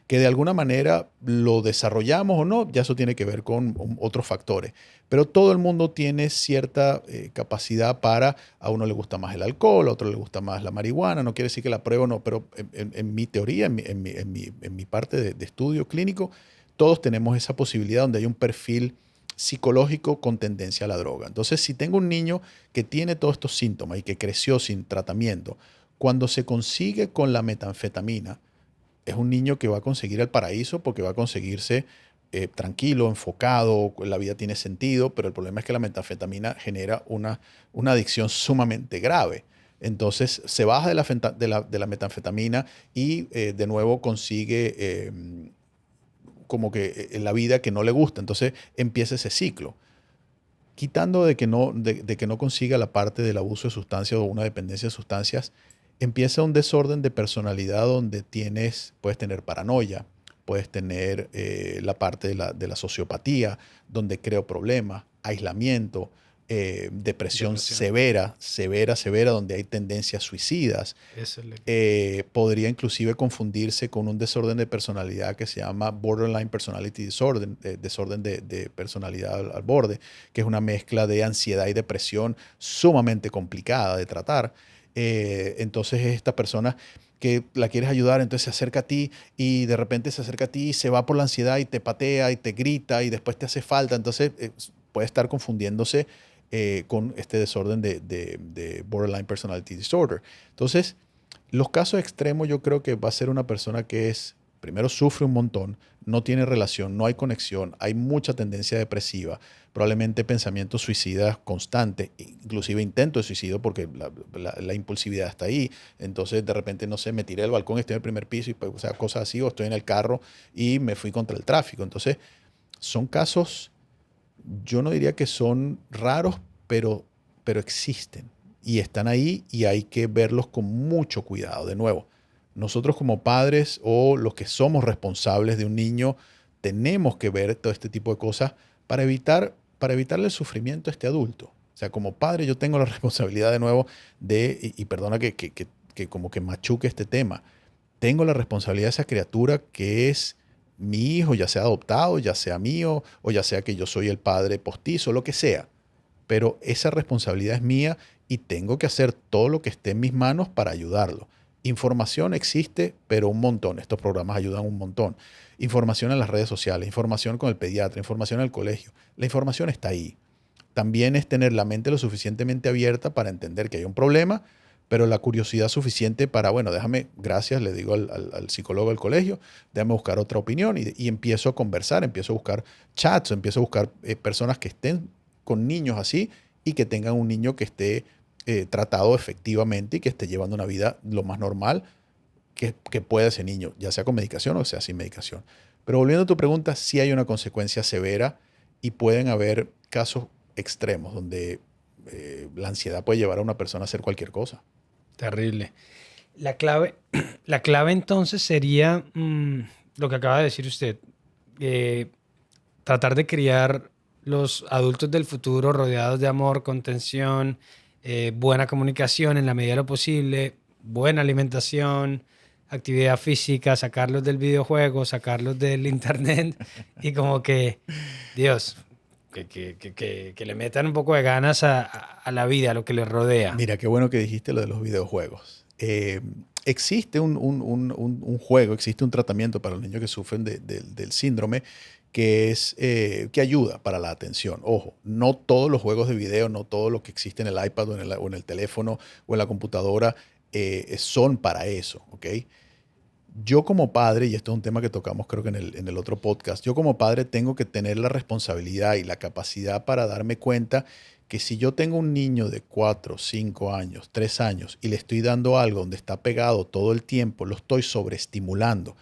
Que de alguna manera lo desarrollamos o no, ya eso tiene que ver con otros factores. Pero todo el mundo tiene cierta capacidad para, a uno le gusta más el alcohol, a otro le gusta más la marihuana, no quiere decir que la pruebe o no, pero en mi teoría, en mi parte de estudio clínico, todos tenemos esa posibilidad donde hay un perfil psicológico con tendencia a la droga. Entonces, si tengo un niño que tiene todos estos síntomas y que creció sin tratamiento, cuando se consigue con la metanfetamina, es un niño que va a conseguir el paraíso porque va a conseguirse tranquilo, enfocado, la vida tiene sentido, pero el problema es que la metanfetamina genera una adicción sumamente grave. Entonces se baja de la metanfetamina y de nuevo consigue como que la vida que no le gusta. Entonces empieza ese ciclo. Quitando de que no consiga la parte del abuso de sustancias o una dependencia de sustancias, empieza un desorden de personalidad donde puedes tener paranoia, puedes tener la parte de la sociopatía, donde creo problemas, aislamiento, depresión severa, donde hay tendencias suicidas. Podría inclusive confundirse con un desorden de personalidad que se llama Borderline Personality Disorder, desorden de personalidad al borde, que es una mezcla de ansiedad y depresión sumamente complicada de tratar. Entonces es esta persona que la quieres ayudar, entonces se acerca a ti y de repente se acerca a ti y se va por la ansiedad y te patea y te grita y después te hace falta. Entonces puede estar confundiéndose con este desorden de Borderline Personality Disorder. Entonces, los casos extremos yo creo que va a ser una persona que primero sufre un montón, no tiene relación, no hay conexión, hay mucha tendencia depresiva, probablemente pensamientos suicidas constantes, inclusive intento de suicidio porque la impulsividad está ahí. Entonces de repente, no sé, me tiré del balcón, estoy en el primer piso, o sea, cosas así, o estoy en el carro y me fui contra el tráfico. Entonces son casos, yo no diría que son raros, pero existen y están ahí y hay que verlos con mucho cuidado. De nuevo, nosotros como padres o los que somos responsables de un niño tenemos que ver todo este tipo de cosas para evitarle el sufrimiento a este adulto. O sea, como padre yo tengo la responsabilidad de nuevo y perdona que como que machuque este tema, tengo la responsabilidad de esa criatura que es mi hijo, ya sea adoptado, ya sea mío, o ya sea que yo soy el padre postizo, lo que sea. Pero esa responsabilidad es mía y tengo que hacer todo lo que esté en mis manos para ayudarlo. Información existe, pero un montón. Estos programas ayudan un montón. Información en las redes sociales, información con el pediatra, información en el colegio. La información está ahí. También es tener la mente lo suficientemente abierta para entender que hay un problema, pero la curiosidad suficiente para, bueno, gracias, le digo al psicólogo del colegio, déjame buscar otra opinión y empiezo a conversar, empiezo a buscar chats, empiezo a buscar personas que estén con niños así y que tengan un niño que esté tratado efectivamente y que esté llevando una vida lo más normal que pueda ese niño, ya sea con medicación o sea sin medicación. Pero volviendo a tu pregunta, sí hay una consecuencia severa y pueden haber casos extremos donde la ansiedad puede llevar a una persona a hacer cualquier cosa. Terrible. La clave, la clave entonces sería lo que acaba de decir usted, tratar de criar los adultos del futuro rodeados de amor, contención, buena comunicación en la medida de lo posible, buena alimentación, actividad física, sacarlos del videojuego, sacarlos del internet y como que, Dios, que le metan un poco de ganas a la vida, a lo que les rodea. Mira, qué bueno que dijiste lo de los videojuegos. Existe un juego, existe un tratamiento para los niños que sufren del síndrome que ayuda para la atención. Ojo, no todos los juegos de video, no todo lo que existe en el iPad o en el teléfono o en la computadora son para eso, ¿ok? Yo como padre, y esto es un tema que tocamos creo que en el otro podcast, yo como padre tengo que tener la responsabilidad y la capacidad para darme cuenta que si yo tengo un niño de 4, 5 años, 3 años y le estoy dando algo donde está pegado todo el tiempo, lo estoy sobreestimulando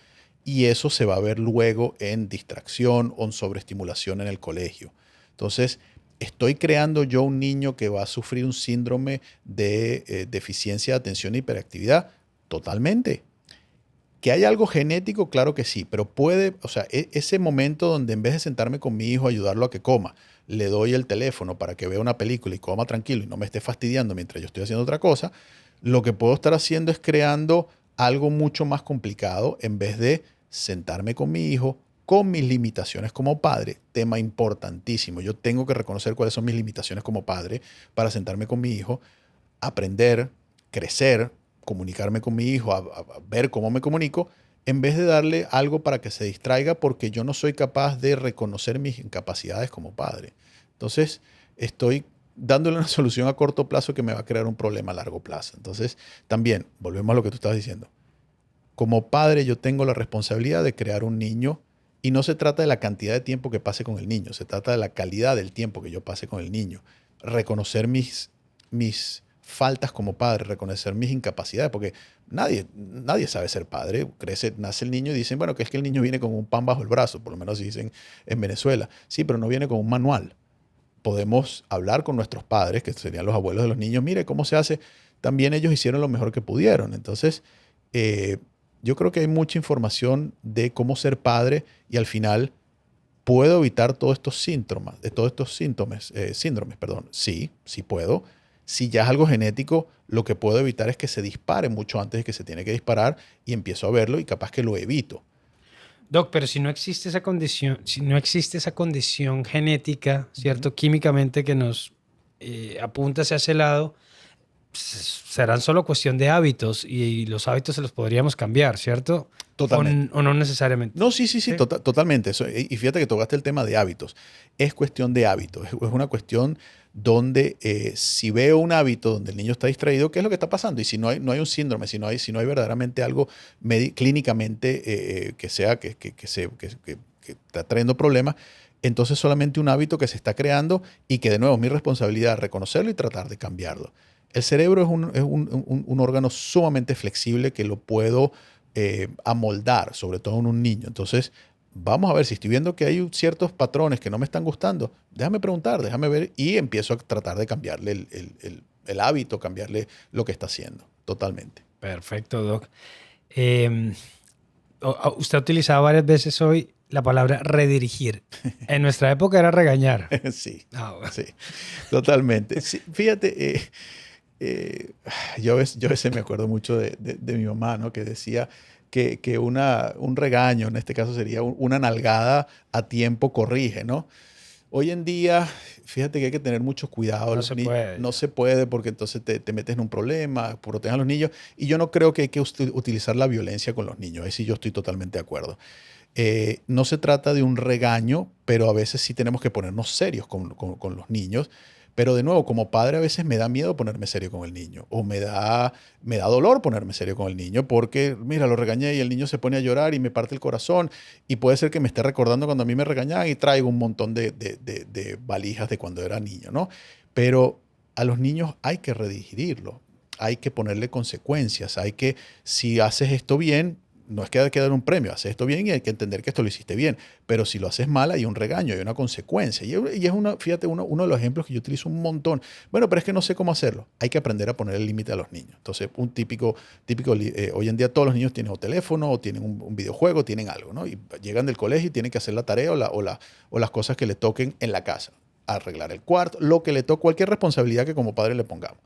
y eso se va a ver luego en distracción o en sobreestimulación en el colegio. Entonces, estoy creando yo un niño que va a sufrir un síndrome de deficiencia de atención e hiperactividad. Totalmente. ¿Que hay algo genético? Claro que sí, pero puede, o sea, ese momento donde en vez de sentarme con mi hijo, ayudarlo a que coma, le doy el teléfono para que vea una película y coma tranquilo y no me esté fastidiando mientras yo estoy haciendo otra cosa, lo que puedo estar haciendo es creando algo mucho más complicado en vez de sentarme con mi hijo con mis limitaciones como padre, tema importantísimo. Yo tengo que reconocer cuáles son mis limitaciones como padre para sentarme con mi hijo, aprender, crecer, comunicarme con mi hijo, a ver cómo me comunico, en vez de darle algo para que se distraiga porque yo no soy capaz de reconocer mis incapacidades como padre. Entonces, estoy dándole una solución a corto plazo que me va a crear un problema a largo plazo. Entonces, también, volvemos a lo que tú estabas diciendo. Como padre, yo tengo la responsabilidad de crear un niño y no se trata de la cantidad de tiempo que pase con el niño, se trata de la calidad del tiempo que yo pase con el niño. Reconocer mis faltas como padre, reconocer mis incapacidades, porque nadie sabe ser padre. Crece, nace el niño y dicen, bueno, que es que el niño viene con un pan bajo el brazo, por lo menos dicen en Venezuela. Sí, pero no viene con un manual. Podemos hablar con nuestros padres, que serían los abuelos de los niños, mire cómo se hace. También ellos hicieron lo mejor que pudieron. Entonces, yo creo que hay mucha información de cómo ser padre y al final puedo evitar todos estos síntomas, de todos estos síndromes, perdón. Sí, sí puedo. Si ya es algo genético, lo que puedo evitar es que se dispare mucho antes de que se tiene que disparar y empiezo a verlo y capaz que lo evito. Doc, pero si no existe esa condición, si no existe esa condición genética, ¿cierto? Químicamente que nos apunta hacia ese lado, serán solo cuestión de hábitos y los hábitos se los podríamos cambiar, ¿cierto? Totalmente. O no necesariamente. No, sí, ¿Sí? totalmente. Y fíjate que tocaste el tema de hábitos. Es cuestión de hábitos. Es una cuestión donde si veo un hábito donde el niño está distraído, ¿qué es lo que está pasando? Y si no hay un síndrome, si no hay verdaderamente algo clínicamente que está trayendo problemas, entonces solamente un hábito que se está creando y que de nuevo es mi responsabilidad reconocerlo y tratar de cambiarlo. El cerebro es un órgano sumamente flexible que lo puedo amoldar, sobre todo en un niño. Entonces, vamos a ver si estoy viendo que hay ciertos patrones que no me están gustando. Déjame preguntar, déjame ver y empiezo a tratar de cambiarle el hábito, cambiarle lo que está haciendo. Totalmente. Perfecto, Doc. Usted ha utilizado varias veces hoy la palabra redirigir. En nuestra época era regañar. Sí, Bueno. sí, totalmente. Sí, fíjate, yo a veces me acuerdo mucho de mi mamá, ¿no? Que decía que un regaño, en este caso sería una nalgada a tiempo corrige, ¿no? Hoy en día, fíjate que hay que tener mucho cuidado. No se puede. No se puede porque entonces te metes en un problema, protejan a los niños. Y yo no creo que hay que utilizar la violencia con los niños. Ahí sí yo estoy totalmente de acuerdo. No se trata de un regaño, pero a veces sí tenemos que ponernos serios con los niños. Pero de nuevo, como padre a veces me da miedo ponerme serio con el niño o me da dolor ponerme serio con el niño porque, mira, lo regañé y el niño se pone a llorar y me parte el corazón y puede ser que me esté recordando cuando a mí me regañaban y traigo un montón de valijas de cuando era niño, ¿no? Pero a los niños hay que redirigirlo, hay que ponerle consecuencias, si haces esto bien, no es que hay que dar un premio, haces esto bien y hay que entender que esto lo hiciste bien, pero si lo haces mal hay un regaño, hay una consecuencia. Y es fíjate, uno de los ejemplos que yo utilizo un montón. Bueno, pero es que no sé cómo hacerlo. Hay que aprender a poner el límite a los niños. Entonces, un típico hoy en día todos los niños tienen o teléfono o tienen un videojuego, tienen algo, ¿no? Y llegan del colegio y tienen que hacer la tarea o las cosas que le toquen en la casa. Arreglar el cuarto, lo que le toque, cualquier responsabilidad que como padre le pongamos.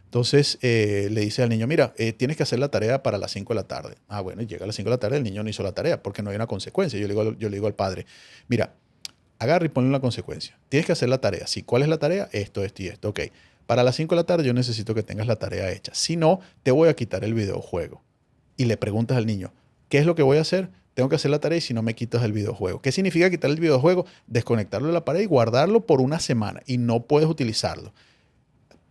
Entonces le dice al niño, mira, tienes que hacer la tarea para las 5 de la tarde. Ah, bueno, y llega a las 5 de la tarde, el niño no hizo la tarea porque no hay una consecuencia. Yo le digo al padre, mira, agarra y ponle una consecuencia. Tienes que hacer la tarea. Sí, ¿cuál es la tarea? Esto y esto. Ok, para las 5 de la tarde yo necesito que tengas la tarea hecha. Si no, te voy a quitar el videojuego. Y le preguntas al niño, ¿qué es lo que voy a hacer? Tengo que hacer la tarea y si no me quitas el videojuego. ¿Qué significa quitar el videojuego? Desconectarlo de la pared y guardarlo por una semana y no puedes utilizarlo.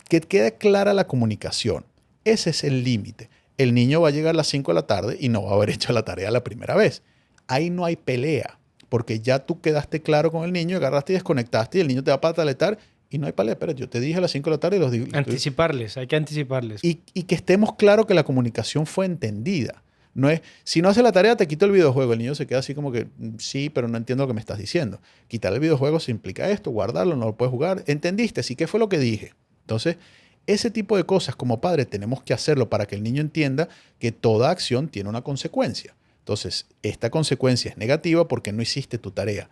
Que quede clara la comunicación. Ese es el límite. el niño va a llegar a las 5 de la tarde y no va a haber hecho la tarea la primera vez. Ahí no hay pelea, porque ya tú quedaste claro con el niño, agarraste y desconectaste y el niño te va a pataletar y no hay pelea. Espera, yo te dije a las 5 de la tarde y los digo. Anticiparles, hay que anticiparles. Y que estemos claros que la comunicación fue entendida. No es, si no hace la tarea, te quito el videojuego. El niño se queda así como que, sí, pero no entiendo lo que me estás diciendo. Quitar el videojuego se implica esto, guardarlo, no lo puedes jugar. ¿Entendiste? Sí, ¿qué fue lo que dije? Entonces, ese tipo de cosas como padres tenemos que hacerlo para que el niño entienda que toda acción tiene una consecuencia. Entonces, esta consecuencia es negativa porque no hiciste tu tarea.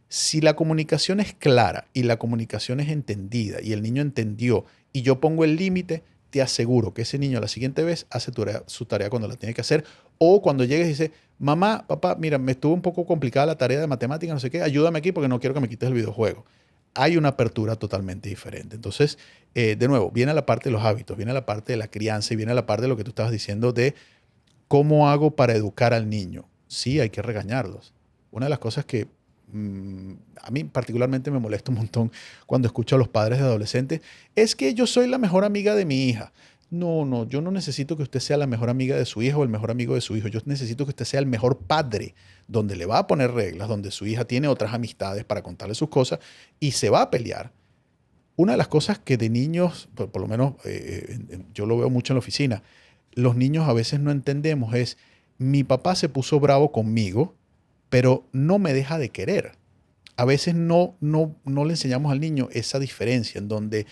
Si la comunicación es clara y la comunicación es entendida y el niño entendió y yo pongo el límite, te aseguro que ese niño la siguiente vez hace su tarea cuando la tiene que hacer, o cuando llegues y dice, mamá, papá, mira, me estuvo un poco complicada la tarea de matemáticas, no sé qué, ayúdame aquí porque no quiero que me quites el videojuego. Hay una apertura totalmente diferente. Entonces, de nuevo, viene la parte de los hábitos, viene la parte de la crianza y viene la parte de lo que tú estabas diciendo de cómo hago para educar al niño. Sí, hay que regañarlos. Una de las cosas que a mí particularmente me molesta un montón cuando escucho a los padres de adolescentes es que yo soy la mejor amiga de mi hija. No, yo no necesito que usted sea la mejor amiga de su hijo o el mejor amigo de su hijo. Yo necesito que usted sea el mejor padre, donde le va a poner reglas, donde su hija tiene otras amistades para contarle sus cosas y se va a pelear. Una de las cosas que de niños, por lo menos yo lo veo mucho en la oficina, los niños a veces no entendemos es, mi papá se puso bravo conmigo, pero no me deja de querer. A veces no le enseñamos al niño esa diferencia en donde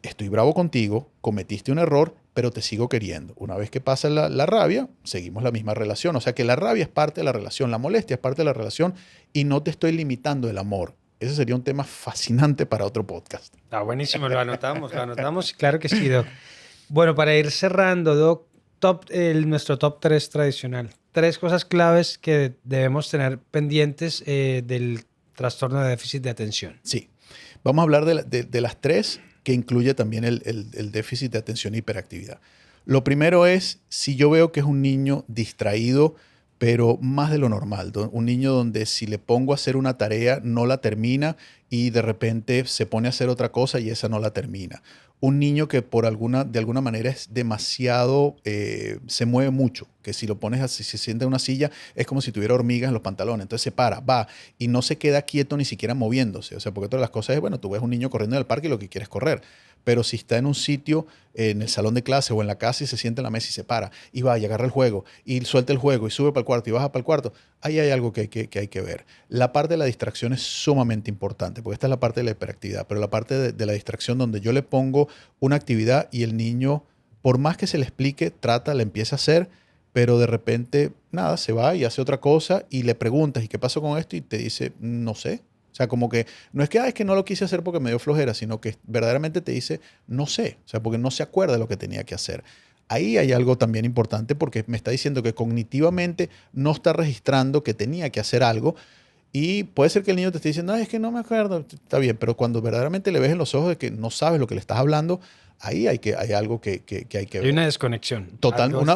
estoy bravo contigo, cometiste un error, pero te sigo queriendo. Una vez que pasa la rabia, seguimos la misma relación. O sea que la rabia es parte de la relación, la molestia es parte de la relación y no te estoy limitando el amor. Ese sería un tema fascinante para otro podcast. Está buenísimo, lo anotamos. Claro que sí, Doc. Bueno, para ir cerrando, Doc, nuestro top 3 tradicional. 3 cosas claves que debemos tener pendientes del trastorno de déficit de atención. Sí. Vamos a hablar de las 3 que incluye también el déficit de atención e hiperactividad. Lo primero es si yo veo que es un niño distraído, pero más de lo normal. Un niño donde si le pongo a hacer una tarea no la termina y de repente se pone a hacer otra cosa y esa no la termina. Un niño que de alguna manera es demasiado, se mueve mucho, que si lo pones así, si se sienta en una silla, es como si tuviera hormigas en los pantalones. Entonces se para, va y no se queda quieto ni siquiera moviéndose. O sea, porque todas las cosas es, bueno, tú ves un niño corriendo en el parque y lo que quiere es correr. Pero si está en un sitio, en el salón de clase o en la casa y se sienta en la mesa y se para y va y agarra el juego y suelta el juego y sube para el cuarto y baja para el cuarto, ahí hay algo que hay que ver. La parte de la distracción es sumamente importante porque esta es la parte de la hiperactividad, pero la parte de la distracción donde yo le pongo una actividad y el niño, por más que se le explique, la empieza a hacer, pero de repente, nada, se va y hace otra cosa y le preguntas, ¿y qué pasó con esto? Y te dice, no sé. O sea, como que no es que, es que no lo quise hacer porque me dio flojera, sino que verdaderamente te dice, no sé. O sea, porque no se acuerda de lo que tenía que hacer. Ahí hay algo también importante porque me está diciendo que cognitivamente no está registrando que tenía que hacer algo. Y puede ser que el niño te esté diciendo, es que no me acuerdo. Está bien, pero cuando verdaderamente le ves en los ojos de que no sabes lo que le estás hablando, ahí hay algo que hay que ver. Hay una desconexión.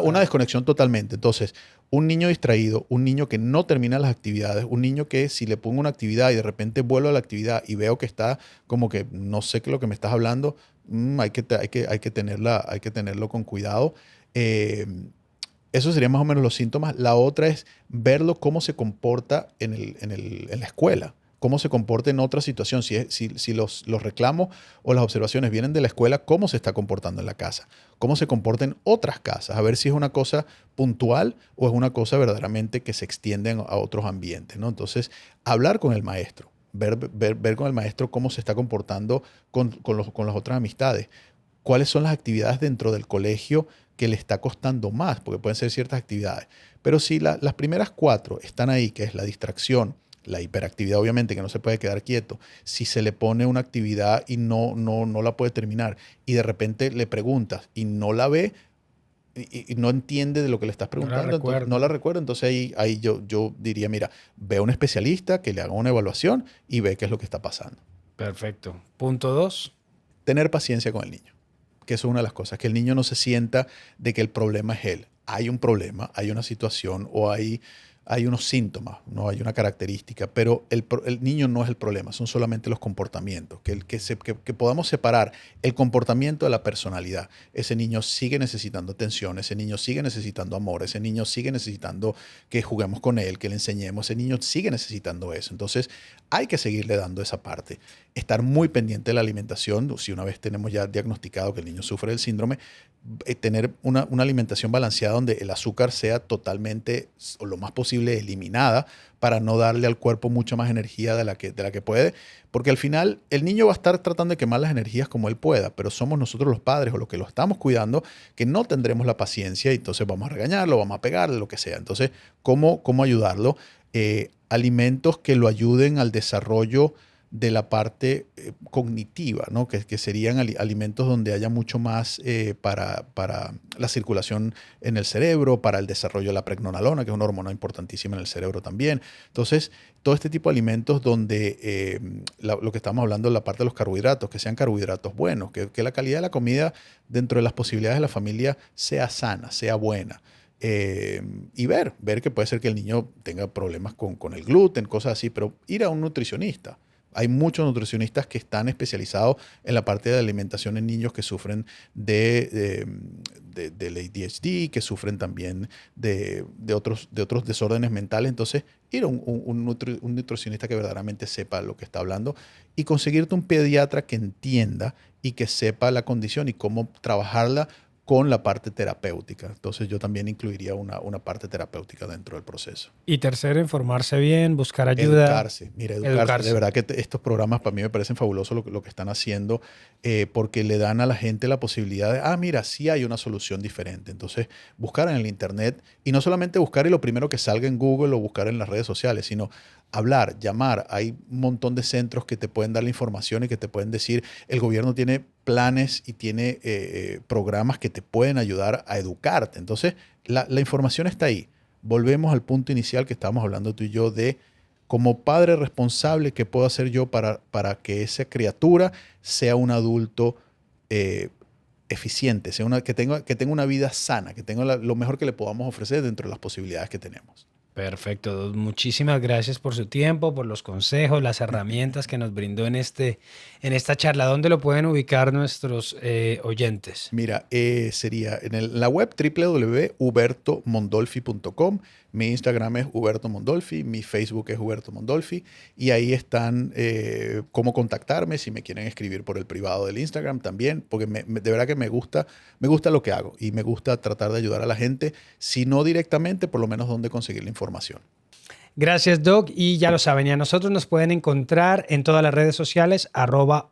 Una desconexión totalmente. Entonces, un niño distraído, un niño que no termina las actividades, un niño que si le pongo una actividad y de repente vuelvo a la actividad y veo que está como que no sé qué es lo que me estás hablando, hay que tenerlo con cuidado. Eso serían más o menos los síntomas. La otra es verlo cómo se comporta en la escuela, cómo se comporta en otra situación. Si los reclamos o las observaciones vienen de la escuela, cómo se está comportando en la casa, cómo se comporta en otras casas, a ver si es una cosa puntual o es una cosa verdaderamente que se extiende a otros ambientes, ¿no? Entonces, hablar con el maestro, ver con el maestro cómo se está comportando con las otras amistades, cuáles son las actividades dentro del colegio que le está costando más, porque pueden ser ciertas actividades. Pero si las primeras 4 están ahí, que es la distracción, la hiperactividad, obviamente, que no se puede quedar quieto, si se le pone una actividad y no la puede terminar, y de repente le preguntas y no la ve, y no entiende de lo que le estás preguntando, no la recuerda, entonces ahí yo diría, mira, ve a un especialista que le haga una evaluación y ve qué es lo que está pasando. Perfecto. Punto 2. Tener paciencia con el niño, que eso es una de las cosas, que el niño no se sienta de que el problema es él. Hay un problema, hay una situación o hay hay unos síntomas, ¿no? Hay una característica, pero el niño no es el problema, son solamente los comportamientos, que podamos separar el comportamiento de la personalidad. Ese niño sigue necesitando atención, ese niño sigue necesitando amor, ese niño sigue necesitando que juguemos con él, que le enseñemos, ese niño sigue necesitando eso. Entonces hay que seguirle dando esa parte. Estar muy pendiente de la alimentación, si una vez tenemos ya diagnosticado que el niño sufre del síndrome, tener una alimentación balanceada donde el azúcar sea totalmente o lo más posible eliminada para no darle al cuerpo mucha más energía de la que puede, porque al final el niño va a estar tratando de quemar las energías como él pueda, pero somos nosotros los padres o los que lo estamos cuidando que no tendremos la paciencia y entonces vamos a regañarlo, vamos a pegarle, lo que sea. Entonces, ¿cómo ayudarlo? Alimentos que lo ayuden al desarrollo de la parte cognitiva, ¿no? Que serían alimentos donde haya mucho más para la circulación en el cerebro, para el desarrollo de la pregnenolona, que es una hormona importantísima en el cerebro también. Entonces, todo este tipo de alimentos donde lo que estamos hablando, la parte de los carbohidratos, que sean carbohidratos buenos, que la calidad de la comida dentro de las posibilidades de la familia sea sana, sea buena. Y ver que puede ser que el niño tenga problemas con el gluten, cosas así, pero ir a un nutricionista. Hay muchos nutricionistas que están especializados en la parte de alimentación en niños que sufren del ADHD, que sufren también de otros desórdenes mentales. Entonces, ir a un nutricionista que verdaderamente sepa lo que está hablando y conseguirte un pediatra que entienda y que sepa la condición y cómo trabajarla con la parte terapéutica. Entonces yo también incluiría una parte terapéutica dentro del proceso. Y tercero, informarse bien, buscar ayuda. Educarse. Mira, educarse. De verdad que estos programas para mí me parecen fabulosos lo que están haciendo porque le dan a la gente la posibilidad de, mira, sí hay una solución diferente. Entonces, buscar en el internet y no solamente buscar y lo primero que salga en Google o buscar en las redes sociales, sino hablar, llamar. Hay un montón de centros que te pueden dar la información y que te pueden decir, el gobierno tiene planes y tiene programas que te pueden ayudar a educarte. Entonces, la información está ahí. Volvemos al punto inicial que estábamos hablando tú y yo de como padre responsable, ¿qué puedo hacer yo para que esa criatura sea un adulto eficiente, que tenga una vida sana, que tenga lo mejor que le podamos ofrecer dentro de las posibilidades que tenemos? Perfecto. Muchísimas gracias por su tiempo, por los consejos, las herramientas que nos brindó en esta charla. ¿Dónde lo pueden ubicar nuestros oyentes? Mira, sería en la web www.hubertomondolfi.com. Mi Instagram es Huberto Mondolfi, mi Facebook es Huberto Mondolfi y ahí están cómo contactarme si me quieren escribir por el privado del Instagram también, porque de verdad que me gusta lo que hago y me gusta tratar de ayudar a la gente, si no directamente, por lo menos dónde conseguir la información. Gracias, Doc. Y ya lo saben, y a nosotros nos pueden encontrar en todas las redes sociales,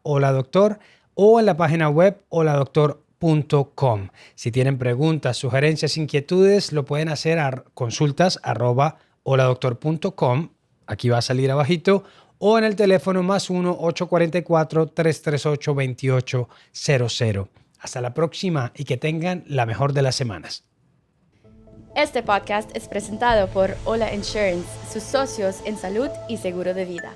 @holadoctor o en la página web holadoctor.com. Si tienen preguntas, sugerencias, inquietudes, lo pueden hacer a consultas @holadoctor.com. Aquí va a salir abajito. O en el teléfono +1 844 338 2800. Hasta la próxima y que tengan la mejor de las semanas. Este podcast es presentado por Hola Insurance, sus socios en salud y seguro de vida.